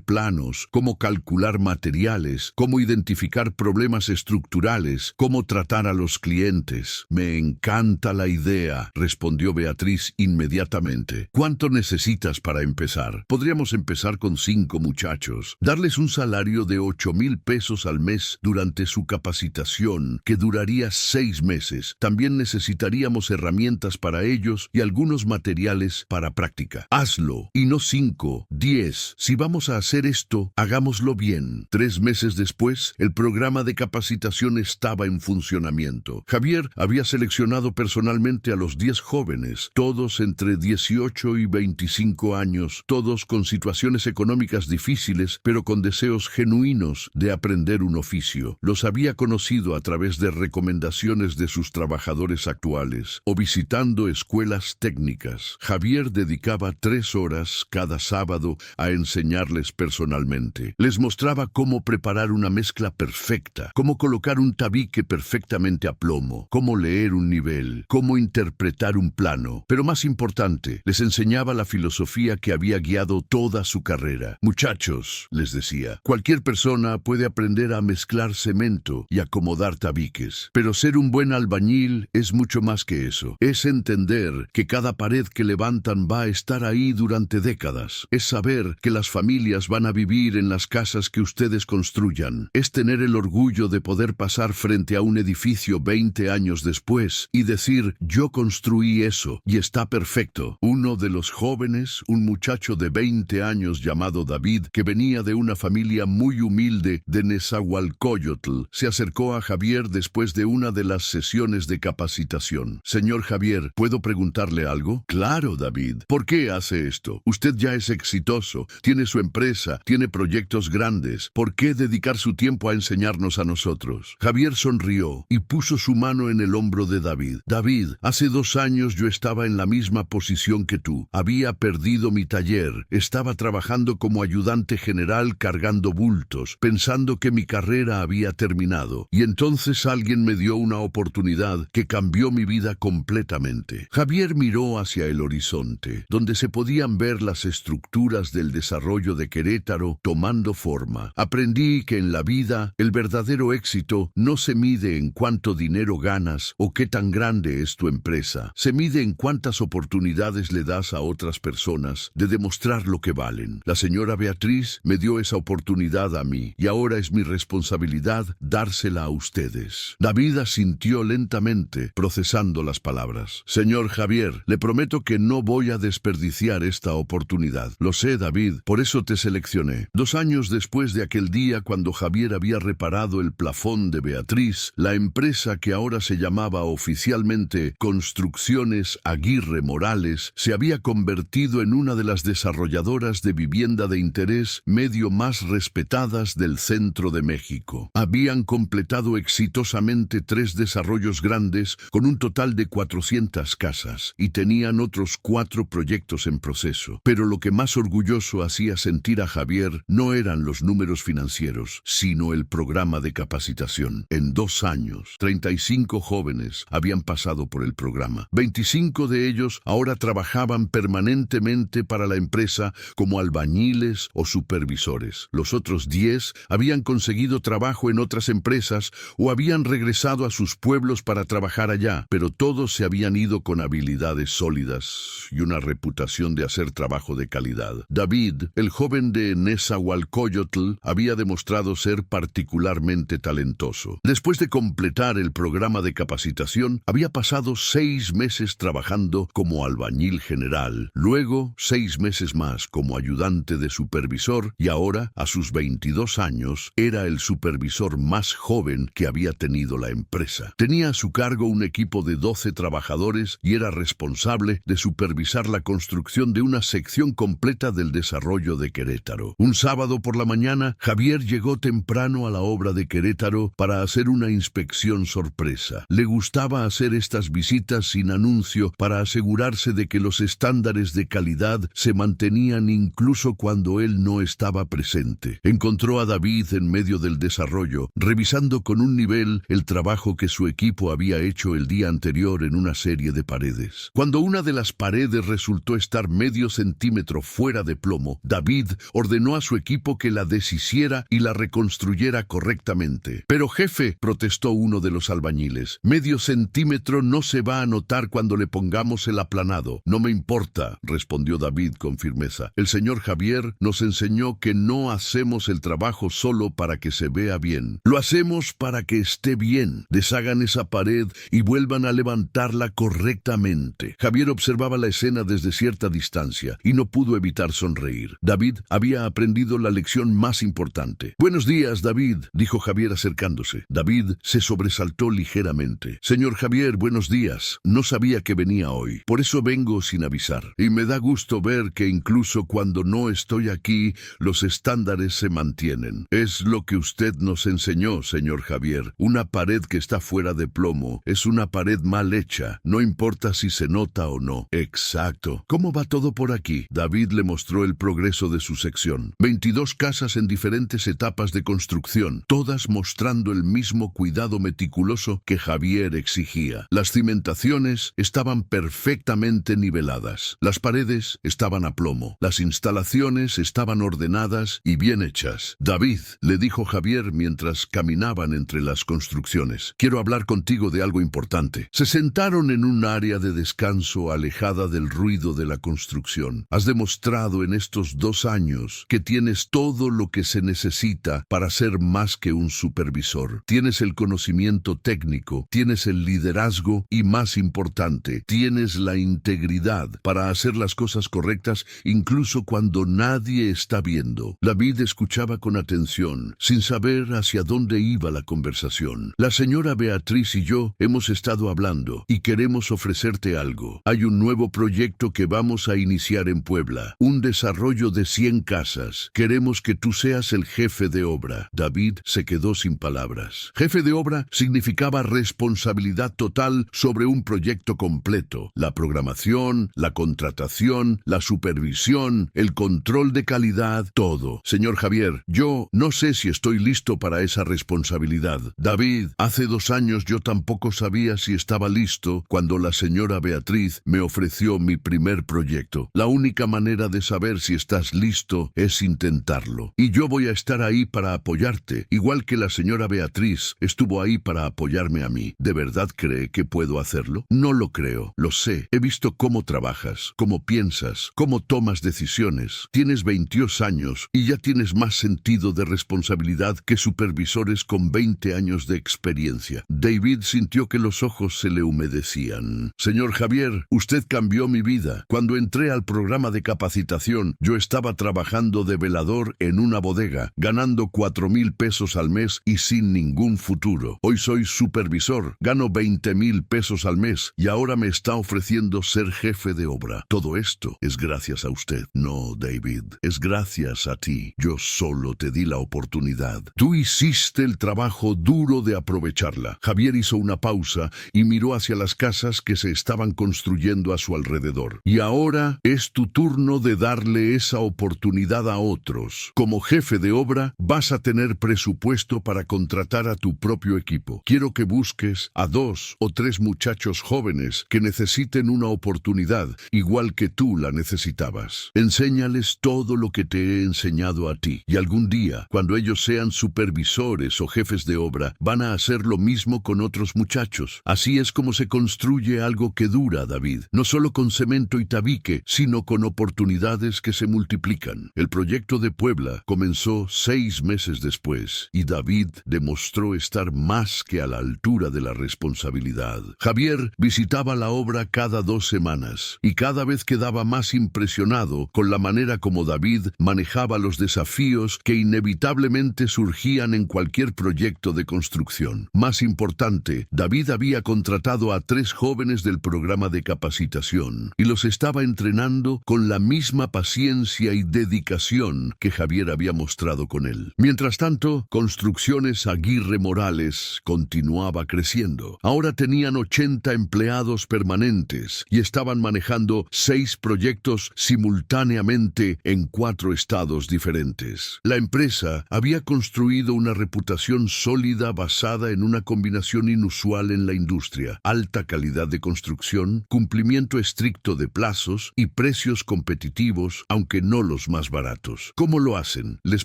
Speaker 1: planos, cómo calcular materiales, cómo identificar problemas estructurales, cómo tratar a los clientes. Me encanta la idea, respondió Beatriz inmediatamente. ¿Cuánto necesitas para empezar? Podríamos empezar con 5 muchachos, darles un salario de 8,000 pesos al mes durante su capacitación, que duraría 6 meses. También necesitaríamos herramientas para ellos y algunos materiales para práctica. Hazlo, y no 5, 10. Si vamos a hacer esto, hagámoslo bien. 3 meses después, el programa de capacitación estaba en funcionamiento. Javier había seleccionado personalmente a los 10 jóvenes, todos entre 18 y 25 años, todos con situaciones económicas difíciles, pero con deseos genuinos de aprender un oficio. Los había conocido a través de recomendaciones de sus trabajadores actuales o visitando escuelas técnicas. Javier dedicaba 3 horas cada sábado a enseñarles personalmente. Les mostraba cómo preparar una mezcla perfecta, cómo colocar un tabique perfectamente a plomo, cómo leer un nivel, cómo interpretar un plano. Pero más importante, les enseñaba la filosofía que había guiado toda su carrera. Muchachos, les decía, cualquier persona puede aprender a mezclar cemento y acomodar tabiques, pero ser un buen albañil es mucho más que eso. Es entender que cada pared que levantan va a estar ahí durante décadas. Es saber que las familias van a vivir en las casas que ustedes construyan. Es tener el orgullo de poder pasar frente a un edificio 20 años después y decir, yo construí eso y está perfecto. Uno de los jóvenes, un muchacho de 20 años llamado David, que venía de una familia muy humilde de Nezahualcóyotl, se acercó a Javier después de una de las sesiones de capacitación. Señor Javier, ¿puedo preguntarle algo? Claro, David. ¿Por qué hace esto? Usted ya es exitoso, tiene su empresa, tiene proyectos grandes. ¿Por qué dedicar su tiempo a enseñarnos a nosotros? Javier sonrió y puso su mano en el hombro de David. David, hace 2 años yo estaba en la misma posición que tú. Había perdido mi taller, estaba trabajando como ayudante general cargando bultos, pensando que mi carrera había terminado. Y entonces alguien me dio una oportunidad que cambió mi vida completamente. Javier miró hacia el horizonte, donde se podían ver las estructuras del desarrollo de Querétaro tomando forma. Aprendí que en la vida el verdadero éxito no se mide en cuánto dinero ganas o qué tan grande es tu empresa. Se mide en cuántas oportunidades le das a otras personas de demostrar lo que valen. La señora Beatriz me dio esa oportunidad a mí y ahora es mi responsabilidad dársela a ustedes. David asintió lentamente, procesando las palabras. Señor Javier, le prometo que no voy a desperdiciar esta oportunidad. Lo sé, David, por eso te seleccioné. 2 años después de aquel día cuando Javier había reparado el plafón de Beatriz, la empresa que ahora se llamaba oficialmente Construcciones Aguirre Morales se había convertido en una de las desarrolladoras de vivienda de interés medio más respetadas del centro de México. Habían completado exitosamente 3 desarrollos grandes con un total de 400 casas y tenían otros 4 proyectos en proceso. Pero lo que más orgulloso hacía sentir a Javier no eran los números financieros, sino el programa de capacitación. En 2 años, 35 jóvenes habían pasado por el programa. 25 de ellos ahora trabajaban permanentemente para la empresa como albañiles o supervisores. Los otros 10 habían conseguido trabajo en otras empresas o habían regresado a sus pueblos para trabajar allá, pero todos se habían ido con habilidades sólidas y una reputación de hacer trabajo de calidad. David, el joven de Nezahualcóyotl, había demostrado ser particularmente talentoso. Después de completar el programa de capacitación, había pasado 6 meses trabajando como albañil general, luego 6 meses más como ayudante de supervisor y ahora, a sus 22 años, era el supervisor más joven que había tenido la empresa. Tenía a su cargo un equipo de 12 trabajadores y era responsable de supervisar la construcción de una sección completa del desarrollo de Querétaro. Un sábado por la mañana, Javier llegó temprano a la obra de Querétaro para hacer una inspección sorpresa. Le gustaba hacer estas visitas sin anuncio para asegurarse de que los estándares de calidad se mantenían incluso cuando él no estaba presente. Encontró a David en medio del desarrollo, revisando con un nivel el trabajo que su equipo había hecho el día anterior en una serie de paredes. Cuando una de las paredes resultó estar medio centímetro fuera de plomo, David ordenó a su equipo que la deshiciera y la reconstruyera correctamente. Pero jefe, protestó uno de los albañiles, medio medio centímetro no se va a notar cuando le pongamos el aplanado. No me importa, respondió David con firmeza. El señor Javier nos enseñó que no hacemos el trabajo solo para que se vea bien. Lo hacemos para que esté bien. Deshagan esa pared y vuelvan a levantarla correctamente. Javier observaba la escena desde cierta distancia y no pudo evitar sonreír. David había aprendido la lección más importante. Buenos días, David, dijo Javier acercándose. David se sobresaltó ligeramente. Señor Javier, buenos días. No sabía que venía hoy. Por eso vengo sin avisar. Y me da gusto ver que incluso cuando no estoy aquí, los estándares se mantienen. Es lo que usted nos enseñó, señor Javier. Una pared que está fuera de plomo es una pared mal hecha. No importa si se nota o no. Exacto. ¿Cómo va todo por aquí? David le mostró el progreso de su sección. 22 casas en diferentes etapas de construcción, todas mostrando el mismo cuidado meticuloso que Javier exigía. Las cimentaciones estaban perfectamente niveladas. Las paredes estaban a plomo. Las instalaciones estaban ordenadas y bien hechas. David, le dijo Javier mientras caminaban entre las construcciones, quiero hablar contigo de algo importante. Se sentaron en un área de descanso alejada del ruido de la construcción. Has demostrado en estos 2 años que tienes todo lo que se necesita para ser más que un supervisor. Tienes el conocimiento técnico, tienes el liderazgo y, más importante, tienes la integridad para hacer las cosas correctas incluso cuando nadie está viendo. David escuchaba con atención, sin saber hacia dónde iba la conversación. La señora Beatriz y yo hemos estado hablando y queremos ofrecerte algo. Hay un nuevo proyecto que vamos a iniciar en Puebla, un desarrollo de 100 casas. Queremos que tú seas el jefe de obra. David se quedó sin palabras. Jefe de obra significaba responsabilidad total sobre un proyecto completo. La programación, la contratación, la supervisión, el control de calidad, todo. Señor Javier, yo no sé si estoy listo para esa responsabilidad. David, hace 2 años yo tampoco sabía si estaba listo cuando la señora Beatriz me ofreció mi primer proyecto. La única manera de saber si estás listo es intentarlo. Y yo voy a estar ahí para apoyarte, igual que la señora Beatriz estuvo ahí para apoyarme a mí. ¿De verdad cree que puedo hacerlo? No lo creo, lo sé. He visto cómo trabajas, cómo piensas, cómo tomas decisiones. Tienes 22 años y ya tienes más sentido de responsabilidad que supervisores con 20 años de experiencia. David sintió que los ojos se le humedecían. Señor Javier, usted cambió mi vida. Cuando entré al programa de capacitación, yo estaba trabajando de velador en una bodega, ganando 4,000 pesos al mes y sin ningún futuro. Hoy soy supervisor, gano 20,000 pesos al mes y ahora me está ofreciendo ser jefe de obra. Todo esto es gracias a usted. No, David, es gracias a ti. Yo solo te di la oportunidad. Tú hiciste el trabajo duro de aprovecharla. Javier hizo una pausa y miró hacia las casas que se estaban construyendo a su alrededor. Y ahora es tu turno de darle esa oportunidad a otros. Como jefe de obra, vas a tener presupuesto para contratar a tu propio equipo. Quiero que busques a 2 o 3 muchachos jóvenes que necesiten una oportunidad, igual que tú la necesitabas. Enséñales todo lo que te he enseñado a ti. Y algún día, cuando ellos sean supervisores o jefes de obra, van a hacer lo mismo con otros muchachos. Así es como se construye algo que dura, David. No solo con cemento y tabique, sino con oportunidades que se multiplican. El proyecto de Puebla comenzó 6 meses después y David demostró estar más que a la altura de la responsabilidad. Javier visitaba la obra cada 2 semanas y cada vez quedaba más impresionado con la manera como David manejaba los desafíos que inevitablemente surgían en cualquier proyecto de construcción. Más importante, David había contratado a 3 jóvenes del programa de capacitación y los estaba entrenando con la misma paciencia y dedicación que Javier había mostrado con él. Mientras tanto, Construcciones Aguirre Morales continuaba creciendo. Ahora tenían 80 empleados permanentes y estaban manejando 6 proyectos simultáneamente en 4 estados diferentes. La empresa había construido una reputación sólida basada en una combinación inusual en la industria: alta calidad de construcción, cumplimiento estricto de plazos y precios competitivos, aunque no los más baratos. ¿Cómo lo hacen?, les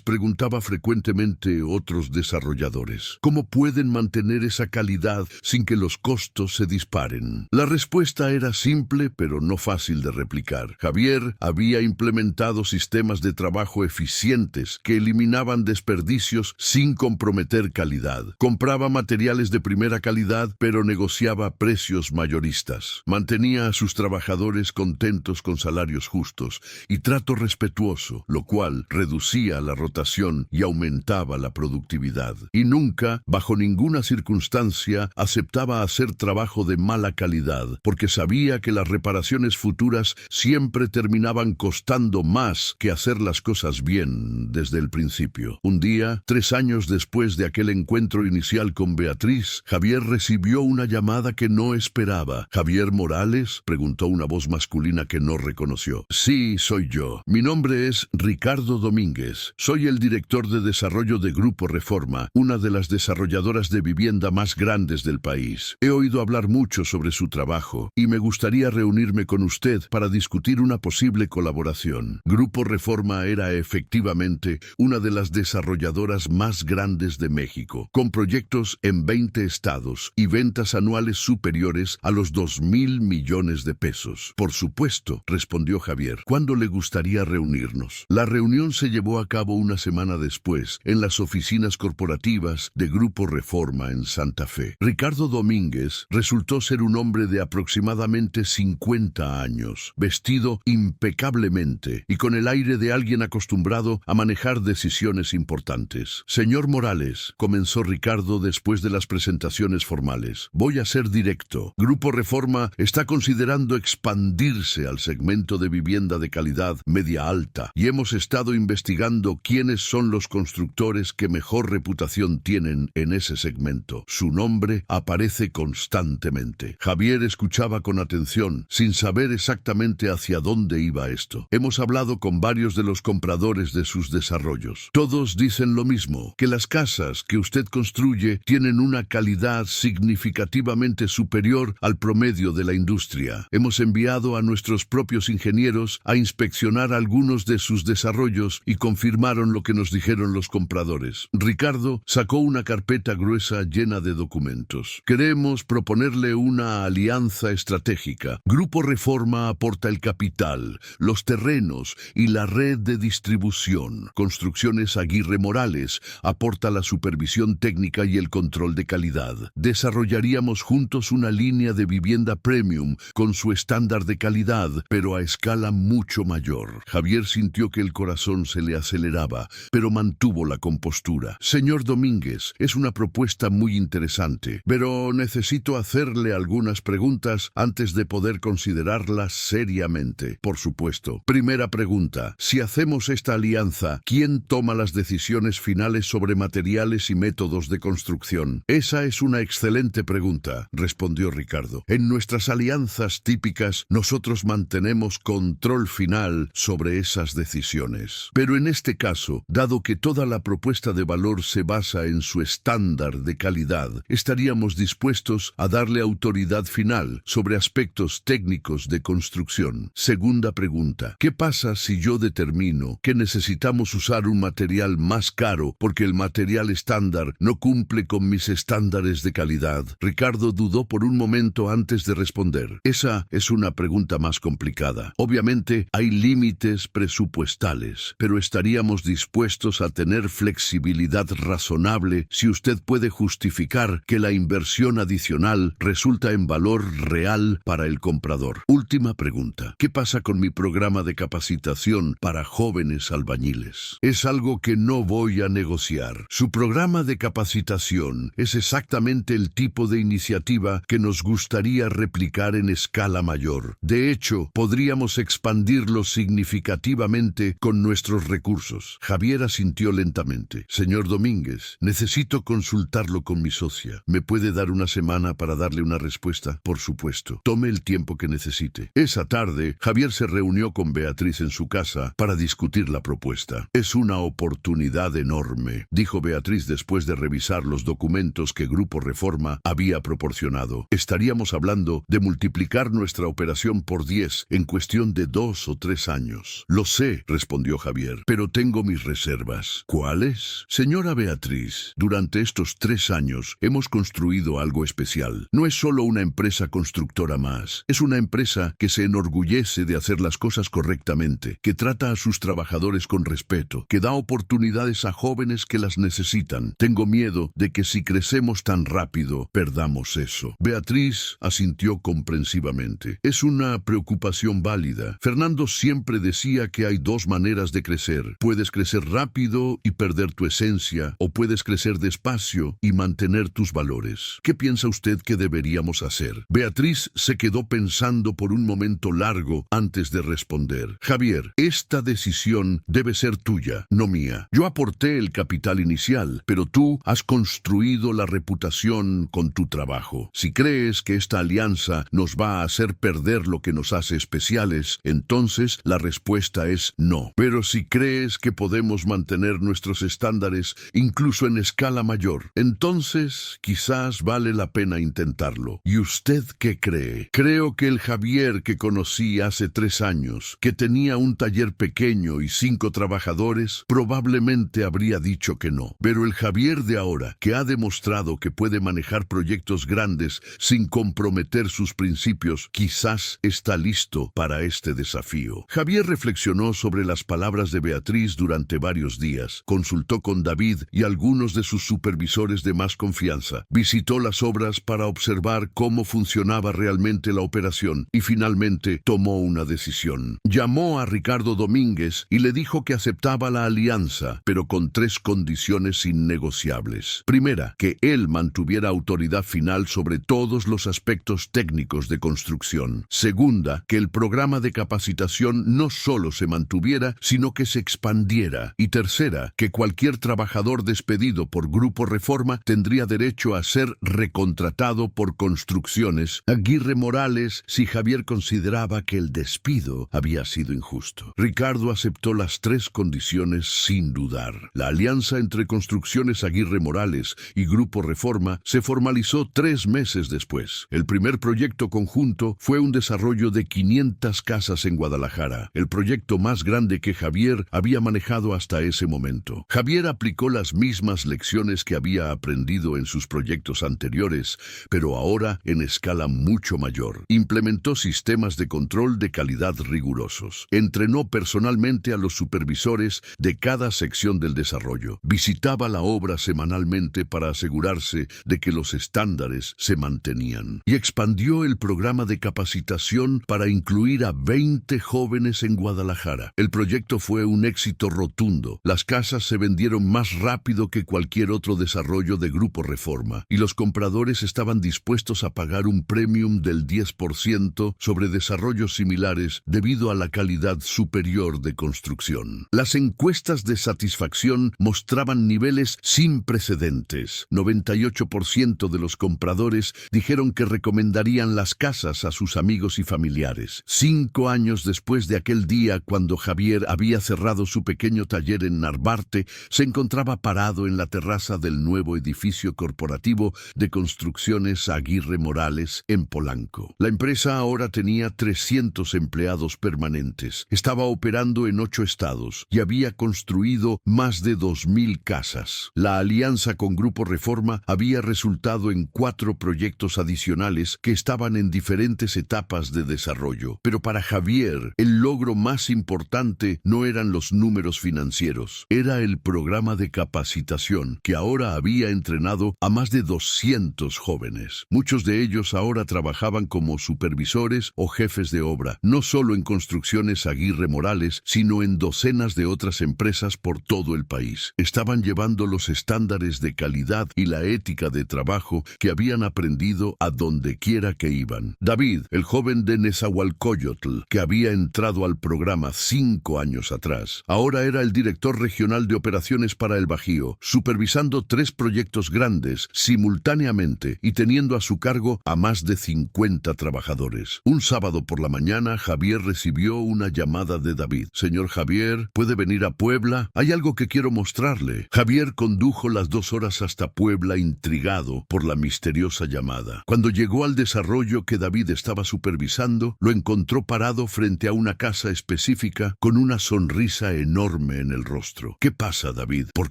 Speaker 1: preguntaba frecuentemente otros desarrolladores. ¿Cómo pueden mantener esa calidad sin que los costos se disparen? La respuesta era simple, pero no fácil de replicar. Javier había implementado sistemas de trabajo eficientes que eliminaban desperdicios sin comprometer calidad. Compraba materiales de primera calidad, pero negociaba precios mayoristas. Mantenía a sus trabajadores contentos con salarios justos y trato respetuoso, lo cual reducía la rotación y aumentaba la productividad. Y nunca, bajo ninguna circunstancia, aceptaba hacer trabajo de mala calidad, porque sabía que las reparaciones futuras siempre terminaban costando más que hacer las cosas bien desde el principio. Un día, 3 años después de aquel encuentro inicial con Beatriz, Javier recibió una llamada que no esperaba. ¿Javier Morales?, preguntó una voz masculina que no reconoció. Sí, soy yo. Mi nombre es Ricardo Domínguez. Soy el director de desarrollo de Grupo Reforma, una de las desarrolladoras de vivienda más grandes del país. He oído hablar mucho sobre su trabajo y me gustaría reunirme con usted para discutir una posible colaboración. Grupo Reforma era efectivamente una de las desarrolladoras más grandes de México, con proyectos en 20 estados y ventas anuales superiores a los 2.000 millones de pesos. Por supuesto, respondió Javier. ¿Cuándo le gustaría reunirnos? La reunión se llevó a cabo una semana después, en las oficinas corporativas de Grupo Reforma en Santa Fe. Ricardo Domínguez resultó ser un hombre de aproximadamente 50 años, vestido impecablemente y con el aire de alguien acostumbrado a manejar decisiones importantes. Señor Morales, comenzó Ricardo después de las presentaciones formales. Voy a ser directo. Grupo Reforma está considerando expandirse al segmento de vivienda de calidad media alta y hemos estado investigando quiénes son los constructores que mejor reputación tienen en ese segmento. Su nombre aparece constantemente. Javier escuchaba con atención, sin saber exactamente hacia dónde iba esto. Hemos hablado con varios de los compradores de sus desarrollos. Todos dicen lo mismo, que las casas que usted construye tienen una calidad significativamente superior al promedio de la industria. Hemos enviado a nuestros propios ingenieros a inspeccionar algunos de sus desarrollos y confirmaron lo que nos dijeron los compradores. Ricardo sacó una carpeta gruesa llena de documentos. Queremos proponerle una alianza estratégica. Grupo Reforma aporta el capital, los terrenos y la red de distribución. Construcciones Aguirre Morales aporta la supervisión técnica y el control de calidad. Desarrollaríamos juntos una línea de vivienda premium con su estándar de calidad, pero a escala mucho mayor. Javier sintió que el corazón se le aceleraba, pero mantuvo la compostura. Señor Domínguez, es una propuesta muy interesante, pero necesito hacerle algunas preguntas antes de poder considerarla seriamente. Por supuesto. Primera pregunta. Si hacemos esta alianza, ¿quién toma las decisiones finales sobre materiales y métodos de construcción? Esa es una excelente pregunta, respondió Ricardo. En nuestras alianzas típicas, nosotros mantenemos control final sobre esas decisiones. Pero en este caso, dado que toda la propuesta de valor se basa en su estándar de calidad, estaríamos dispuestos a darle autoridad final sobre aspectos técnicos de construcción. Segunda pregunta. ¿Qué pasa si yo determino que necesitamos usar un material más caro porque el material estándar no cumple con mis estándares de calidad? Ricardo dudó por un momento antes de responder. Esa es una pregunta más complicada. Obviamente hay límites presupuestales, pero estaríamos dispuestos a tener flexibilidad razonable si usted puede justificar que la inversión adicional resulta en valor real para el comprador. Última pregunta. ¿Qué pasa con mi programa de capacitación para jóvenes albañiles? Es algo que no voy a negociar. Su programa de capacitación es exactamente el tipo de iniciativa que nos gustaría replicar en escala mayor. De hecho, podríamos expandirlo significativamente con nuestros recursos. Javier asintió lentamente. Señor Domínguez, necesito consultarlo con mi socia. ¿Me puede dar una semana para darle una respuesta? Por supuesto. Tome el tiempo que necesite. Esa tarde, Javier se reunió con Beatriz en su casa para discutir la propuesta. Es una oportunidad enorme, dijo Beatriz después de revisar los documentos que Grupo Reforma había proporcionado. Estaríamos hablando de multiplicar nuestra operación por 10 en cuestión de 2 o 3 años. Lo sé, respondió Javier, pero tengo mis reservas. ¿Cuáles? Señora Beatriz, durante estos 3 años hemos construido construido algo especial. No es solo una empresa constructora más. Es una empresa que se enorgullece de hacer las cosas correctamente, que trata a sus trabajadores con respeto, que da oportunidades a jóvenes que las necesitan. Tengo miedo de que si crecemos tan rápido, perdamos eso. Beatriz asintió comprensivamente. Es una preocupación válida. Fernando siempre decía que hay dos maneras de crecer. Puedes crecer rápido y perder tu esencia, o puedes crecer despacio y mantener tus valores. ¿Qué piensa usted que deberíamos hacer? Beatriz se quedó pensando por un momento largo antes de responder. Javier, esta decisión debe ser tuya, no mía. Yo aporté el capital inicial, pero tú has construido la reputación con tu trabajo. Si crees que esta alianza nos va a hacer perder lo que nos hace especiales, entonces la respuesta es no. Pero si crees que podemos mantener nuestros estándares incluso en escala mayor, entonces quizás vale la pena intentarlo. ¿Y usted qué cree? Creo que el Javier que conocí hace 3 años, que tenía un taller pequeño y 5 trabajadores, probablemente habría dicho que no. Pero el Javier de ahora, que ha demostrado que puede manejar proyectos grandes sin comprometer sus principios, quizás está listo para este desafío. Javier reflexionó sobre las palabras de Beatriz durante varios días. Consultó con David y algunos de sus supervisores de más confianza. Visitó las obras para observar cómo funcionaba realmente la operación y finalmente tomó una decisión. Llamó a Ricardo Domínguez y le dijo que aceptaba la alianza, pero con 3 condiciones innegociables. Primera, que él mantuviera autoridad final sobre todos los aspectos técnicos de construcción. Segunda, que el programa de capacitación no solo se mantuviera, sino que se expandiera. Y tercera, que cualquier trabajador despedido por Grupo Reforma tendría derecho a ser recontratado por Construcciones Aguirre Morales si Javier consideraba que el despido había sido injusto. Ricardo aceptó las 3 condiciones sin dudar. La alianza entre Construcciones Aguirre Morales y Grupo Reforma se formalizó 3 meses después. El primer proyecto conjunto fue un desarrollo de 500 casas en Guadalajara, el proyecto más grande que Javier había manejado hasta ese momento. Javier aplicó las mismas lecciones que había aprendido en sus proyectos anteriores, pero ahora en escala mucho mayor. Implementó sistemas de control de calidad rigurosos. Entrenó personalmente a los supervisores de cada sección del desarrollo. Visitaba la obra semanalmente para asegurarse de que los estándares se mantenían. Y expandió el programa de capacitación para incluir a 20 jóvenes en Guadalajara. El proyecto fue un éxito rotundo. Las casas se vendieron más rápido que cualquier otro desarrollo de Grupo Reforma, y los compradores estaban dispuestos a pagar un premium del 10% sobre desarrollos similares debido a la calidad superior de construcción. Las encuestas de satisfacción mostraban niveles sin precedentes. 98% de los compradores dijeron que recomendarían las casas a sus amigos y familiares. 5 años después de aquel día, cuando Javier había cerrado su pequeño taller en Narvarte, se encontraba parado en la terraza del nuevo edificio corporativo de Construcciones Aguirre Morales en Polanco. La empresa ahora tenía 300 empleados permanentes. Estaba operando en 8 estados y había construido más de 2,000 casas. La alianza con Grupo Reforma había resultado en 4 proyectos adicionales que estaban en diferentes etapas de desarrollo. Pero para Javier, el logro más importante no eran los números financieros. Era el programa de capacitación que ahora había entrenado a más de 200 jóvenes. Muchos de ellos ahora trabajaban como supervisores o jefes de obra, no solo en Construcciones Aguirre Morales, sino en docenas de otras empresas por todo el país. Estaban llevando los estándares de calidad y la ética de trabajo que habían aprendido a donde quiera que iban. David, el joven de Nezahualcóyotl, que había entrado al programa 5 años atrás, ahora era el director regional de operaciones para el Bajío, supervisando 3 proyectos grandes simultáneamente y teniendo a su cargo a más de 50 trabajadores. Un sábado por la mañana, Javier recibió una llamada de David. Señor Javier, ¿puede venir a Puebla? Hay algo que quiero mostrarle. Javier condujo las 2 horas hasta Puebla, intrigado por la misteriosa llamada. Cuando llegó al desarrollo que David estaba supervisando, lo encontró parado frente a una casa específica con una sonrisa enorme en el rostro. ¿Qué pasa, David? ¿Por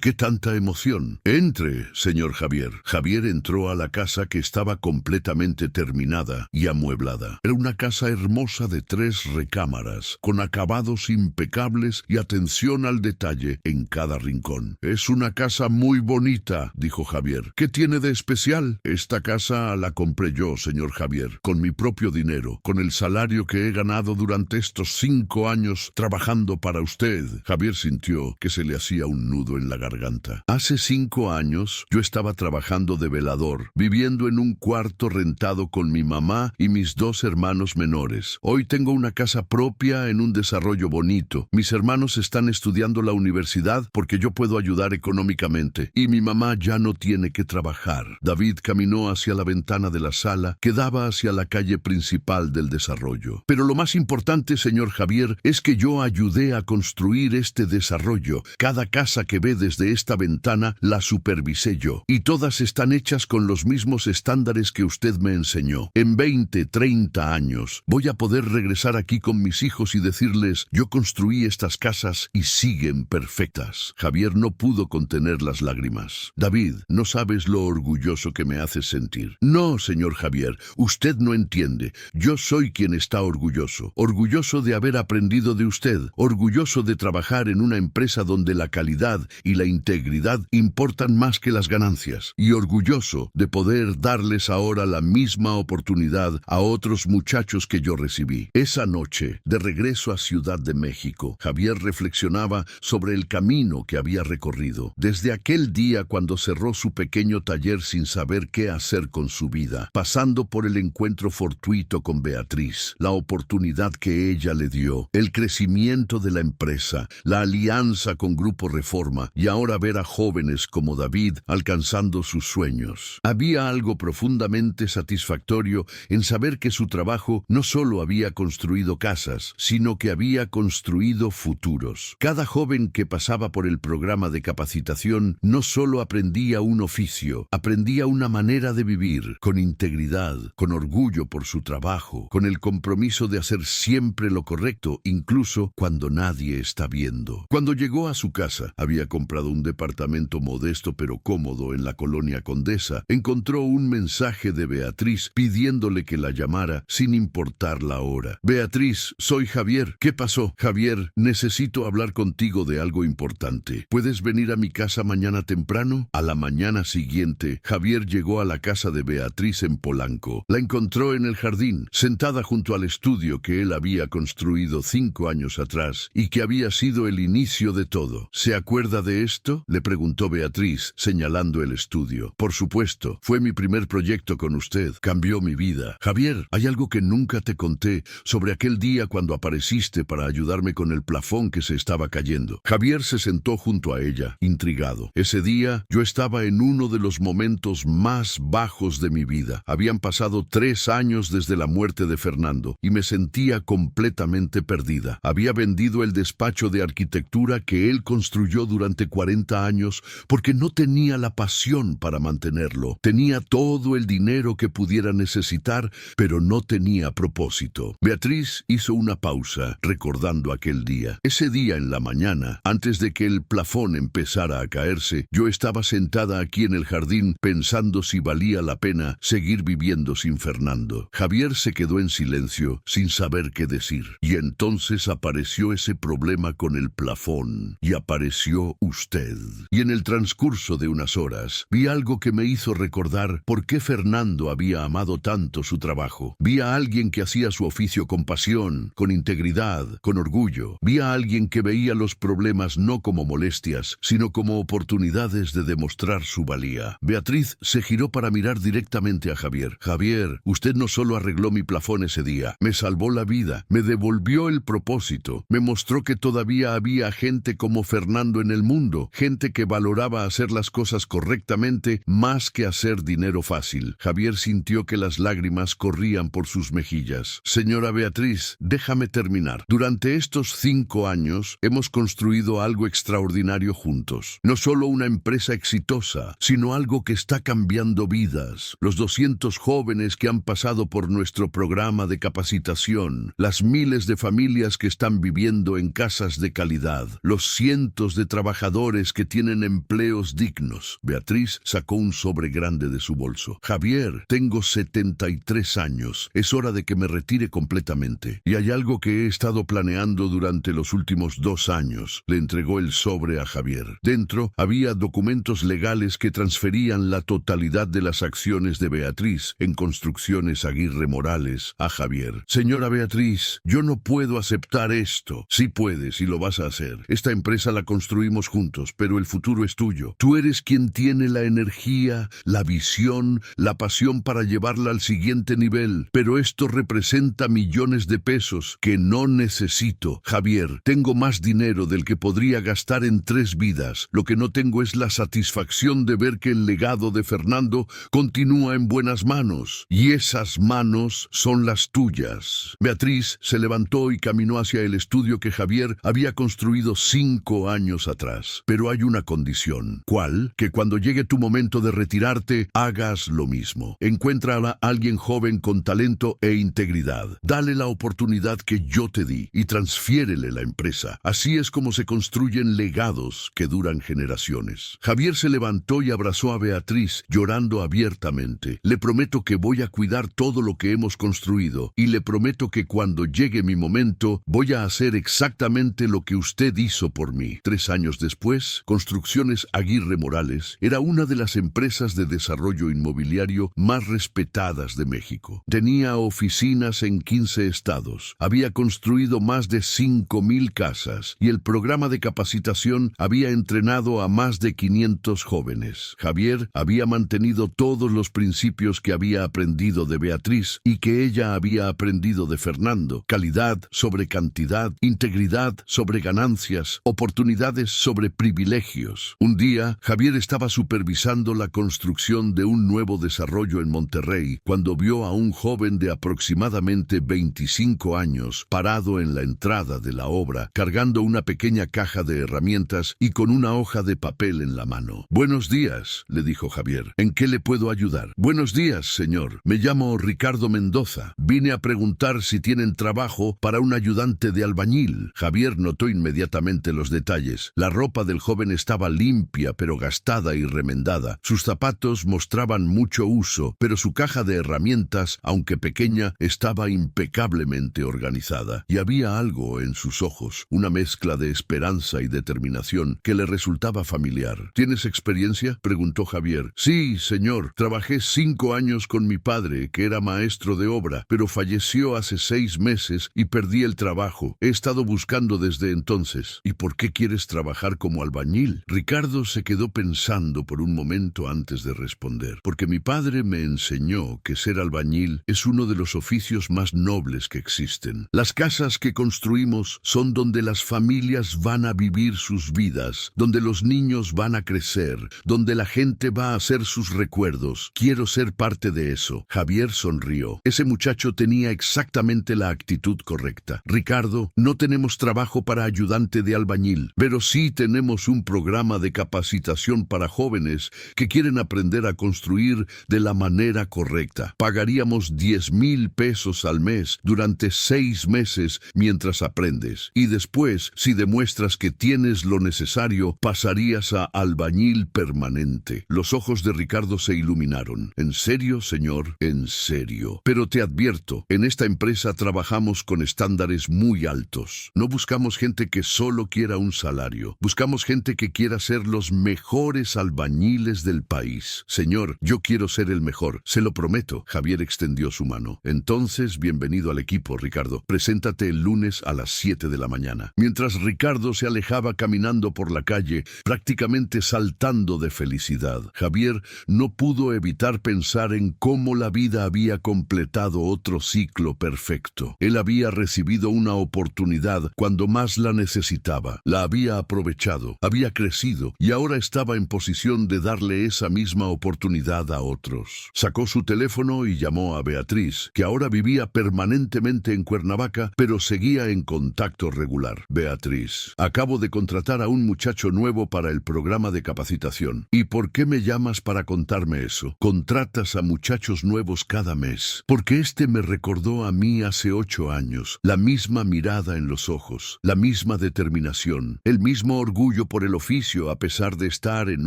Speaker 1: qué tanta emoción? Entre, señor Javier. Javier Javier entró a la casa que estaba completamente terminada y amueblada. Era una casa hermosa de 3 recámaras, con acabados impecables y atención al detalle en cada rincón. «Es una casa muy bonita», dijo Javier. «¿Qué tiene de especial?» «Esta casa la compré yo, señor Javier, con mi propio dinero, con el salario que he ganado durante estos 5 años trabajando para usted». Javier sintió que se le hacía un nudo en la garganta. «Hace 5 años yo estaba trabajando de velador, viviendo en un cuarto rentado con mi mamá y mis 2 hermanos menores. Hoy tengo una casa propia en un desarrollo bonito. Mis hermanos están estudiando la universidad porque yo puedo ayudar económicamente y mi mamá ya no tiene que trabajar». David caminó hacia la ventana de la sala que daba hacia la calle principal del desarrollo. «Pero lo más importante, señor Javier, es que yo ayudé a construir este desarrollo. Cada casa que ve desde esta ventana la supervisé yo, y todas están hechas con los mismos estándares que usted me enseñó. En 20, 30 años voy a poder regresar aquí con mis hijos y decirles, yo construí estas casas y siguen perfectas». Javier no pudo contener las lágrimas. «David, no sabes lo orgulloso que me haces sentir». «No, señor Javier, usted no entiende. Yo soy quien está orgulloso. Orgulloso de haber aprendido de usted. Orgulloso de trabajar en una empresa donde la calidad y la integridad importan más que las ganancias. Y orgulloso de poder darles ahora la misma oportunidad a otros muchachos que yo recibí». Esa noche, de regreso a Ciudad de México, Javier reflexionaba sobre el camino que había recorrido. Desde aquel día cuando cerró su pequeño taller sin saber qué hacer con su vida, pasando por el encuentro fortuito con Beatriz, la oportunidad que ella le dio, el crecimiento de la empresa, la alianza con Grupo Reforma y ahora ver a jóvenes como David alcanzando sus sueños. Había algo profundamente satisfactorio en saber que su trabajo no solo había construido casas, sino que había construido futuros. Cada joven que pasaba por el programa de capacitación no solo aprendía un oficio, aprendía una manera de vivir, con integridad, con orgullo por su trabajo, con el compromiso de hacer siempre lo correcto, incluso cuando nadie está viendo. Cuando llegó a su casa, había comprado un departamento modesto pero cómodo en la colonia Condesa. Encontró un mensaje de Beatriz pidiéndole que la llamara sin importar la hora. «Beatriz, soy Javier. ¿Qué pasó?» «Javier, necesito hablar contigo de algo importante. ¿Puedes venir a mi casa mañana temprano?» A la mañana siguiente, Javier llegó a la casa de Beatriz en Polanco. La encontró en el jardín, sentada junto al estudio que él había construido 5 años atrás y que había sido el inicio de todo. «¿Se acuerda de esto?», le preguntó Beatriz, señalando el estudio. «Por supuesto, fue mi primer proyecto con usted. Cambió mi vida». «Javier, hay algo que nunca te conté sobre aquel día cuando apareciste para ayudarme con el plafón que se estaba cayendo». Javier se sentó junto a ella, intrigado. «Ese día yo estaba en uno de los momentos más bajos de mi vida. Habían pasado 3 años desde la muerte de Fernando y me sentía completamente perdida. Había vendido el despacho de arquitectura que él construyó durante 40 años porque no tenía la pasión para mantenerlo. Tenía todo el dinero que pudiera necesitar, pero no tenía propósito». Beatriz hizo una pausa, recordando aquel día. «Ese día en la mañana, antes de que el plafón empezara a caerse, yo estaba sentada aquí en el jardín pensando si valía la pena seguir viviendo sin Fernando». Javier se quedó en silencio, sin saber qué decir. Y entonces apareció ese problema con el plafón, y apareció usted. Y en el transcurso de unas horas, vi algo que me hizo recordar por qué Fernando había amado tanto su trabajo. Vi a alguien que hacía su oficio con pasión, con integridad, con orgullo. Vi a alguien que veía los problemas no como molestias, sino como oportunidades de demostrar su valía. Beatriz se giró para mirar directamente a Javier. «Javier, usted no solo arregló mi plafón ese día, me salvó la vida, me devolvió el propósito, me mostró que todavía había gente como Fernando en el mundo, gente que valoraba hacer las cosas correctamente más que hacer dinero fácil». Javier sintió que las lágrimas corrían por sus mejillas. «Señora Beatriz, déjame terminar. Durante estos 5 años hemos construido algo extraordinario juntos. No solo una empresa exitosa, sino algo que está cambiando vidas. Los 200 jóvenes que han pasado por nuestro programa de capacitación, las miles de familias que están viviendo en casas de calidad, los cientos de trabajadores que tienen empleos dignos». Beatriz sacó un un sobre grande de su bolso. Javier, tengo 73 años. Es hora de que me retire completamente. Y hay algo que he estado planeando durante los últimos 2 años. Le entregó el sobre a Javier. Dentro había documentos legales que transferían la totalidad de las acciones de Beatriz en Construcciones Aguirre Morales a Javier. Señora Beatriz, yo no puedo aceptar esto. Sí puedes y lo vas a hacer. Esta empresa la construimos juntos, pero el futuro es tuyo. Tú eres quien tiene la energía, la visión, la pasión para llevarla al siguiente nivel. Pero esto representa millones de pesos que no necesito. Javier, tengo más dinero del que podría gastar en 3 vidas. Lo que no tengo es la satisfacción de ver que el legado de Fernando continúa en buenas manos. Y esas manos son las tuyas. Beatriz se levantó y caminó hacia el estudio que Javier había construido 5 años atrás. Pero hay una condición. ¿Cuál? Que cuando llegue tu momento de retirarte, hagas lo mismo. Encuentra a alguien joven con talento e integridad. Dale la oportunidad que yo te di y transfiérele la empresa. Así es como se construyen legados que duran generaciones. Javier se levantó y abrazó a Beatriz, llorando abiertamente. Le prometo que voy a cuidar todo lo que hemos construido y le prometo que cuando llegue mi momento voy a hacer exactamente lo que usted hizo por mí. 3 años después, Construcciones Aguirre Morales era una de las empresas de desarrollo inmobiliario más respetadas de México. Tenía oficinas en 15 estados, había construido más de 5,000 casas y el programa de capacitación había entrenado a más de 500 jóvenes. Javier había mantenido todos los principios que había aprendido de Beatriz y que ella había aprendido de Fernando: calidad sobre cantidad, integridad sobre ganancias, oportunidades sobre privilegios. Un día, Javier estaba supervisando la construcción de un nuevo desarrollo en Monterrey cuando vio a un joven de aproximadamente 25 años parado en la entrada de la obra, cargando una pequeña caja de herramientas y con una hoja de papel en la mano. «Buenos días», le dijo Javier. «¿En qué le puedo ayudar?» «Buenos días, señor. Me llamo Ricardo Mendoza. Vine a preguntar si tienen trabajo para un ayudante de albañil». Javier notó inmediatamente los detalles. La ropa del joven estaba limpia pero gastada y remendada. Sus zapatos mostraban mucho uso, pero su caja de herramientas, aunque pequeña, estaba impecablemente organizada. Y había algo en sus ojos, una mezcla de esperanza y determinación que le resultaba familiar. ¿Tienes experiencia?, preguntó Javier. «Sí, señor. Trabajé 5 años con mi padre, que era maestro de obra, pero falleció hace 6 meses y perdí el trabajo. He estado buscando desde entonces». «¿Y por qué quieres trabajar como albañil?». Ricardo se quedó pensando por un momento antes de responder. «Porque mi padre me enseñó que ser albañil es uno de los oficios más nobles que existen. Las casas que construimos son donde las familias van a vivir sus vidas, donde los niños van a crecer, donde la gente va a hacer sus recuerdos. Quiero ser parte de eso». Javier sonrió. Ese muchacho tenía exactamente la actitud correcta. «Ricardo, no tenemos trabajo para ayudante de albañil, pero sí tenemos un programa de capacitación para jóvenes que quieren aprender a construir de la manera correcta. Pagaríamos 10,000 pesos al mes durante 6 meses mientras aprendes. Y después, si demuestras que tienes lo necesario, pasarías a albañil permanente». Los ojos de Ricardo se iluminaron. «¿En serio, señor?». «En serio. Pero te advierto, en esta empresa trabajamos con estándares muy altos. No buscamos gente que solo quiera un salario. Buscamos gente que quiera ser los mejores albañiles del país. Señor, yo quiero ser el mejor, se lo prometo». Javier extendió su mano. «Entonces, bienvenido al equipo, Ricardo. Preséntate el lunes a las 7 de la mañana». Mientras Ricardo se alejaba caminando por la calle, prácticamente saltando de felicidad, Javier no pudo evitar pensar en cómo la vida había completado otro ciclo perfecto. Él había recibido una oportunidad cuando más la necesitaba. La había aprovechado, había crecido y ahora estaba en posición de darle esa misma oportunidad a otros. Sacó su teléfono y llamó a Beatriz, que ahora vivía permanentemente en Cuernavaca, pero seguía en contacto regular. «Beatriz, acabo de contratar a un muchacho nuevo para el programa de capacitación. ¿Y por qué me llamas para contarme eso? Contratas a muchachos nuevos cada mes. Porque este me recordó a mí hace 8 años. La misma mirada en los ojos, la misma determinación, el mismo orgullo por el oficio a pesar de estar en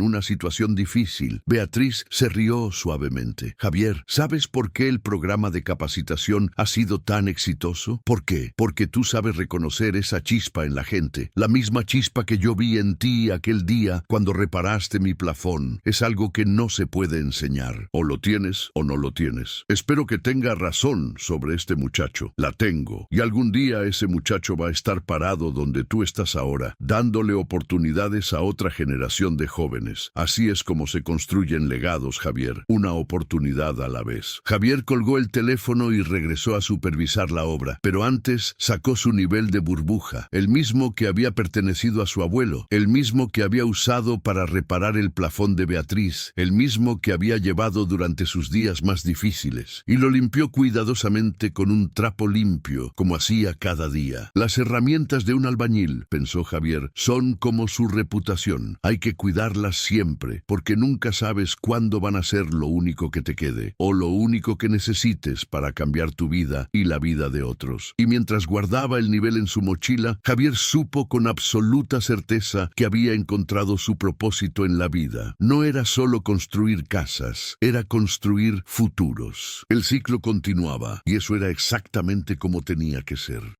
Speaker 1: una situación difícil. difícil. Beatriz se rió suavemente. Javier, ¿sabes por qué el programa de capacitación ha sido tan exitoso? ¿Por qué? Porque tú sabes reconocer esa chispa en la gente. La misma chispa que yo vi en ti aquel día cuando reparaste mi plafón. Es algo que no se puede enseñar. O lo tienes o no lo tienes. Espero que tenga razón sobre este muchacho. La tengo. Y algún día ese muchacho va a estar parado donde tú estás ahora, dándole oportunidades a otra generación de jóvenes. Así es como se construyen legados, Javier. Una oportunidad a la vez. Javier colgó el teléfono y regresó a supervisar la obra. Pero antes sacó su nivel de burbuja, el mismo que había pertenecido a su abuelo, el mismo que había usado para reparar el plafón de Beatriz, el mismo que había llevado durante sus días más difíciles, y lo limpió cuidadosamente con un trapo limpio, como hacía cada día. Las herramientas de un albañil, pensó Javier, son como su reputación. Hay que cuidarlas siempre, porque nunca sabes cuándo van a ser lo único que te quede, o lo único que necesites para cambiar tu vida y la vida de otros. Y mientras guardaba el nivel en su mochila, Javier supo con absoluta certeza que había encontrado su propósito en la vida. No era solo construir casas, era construir futuros. El ciclo continuaba, y eso era exactamente como tenía que ser.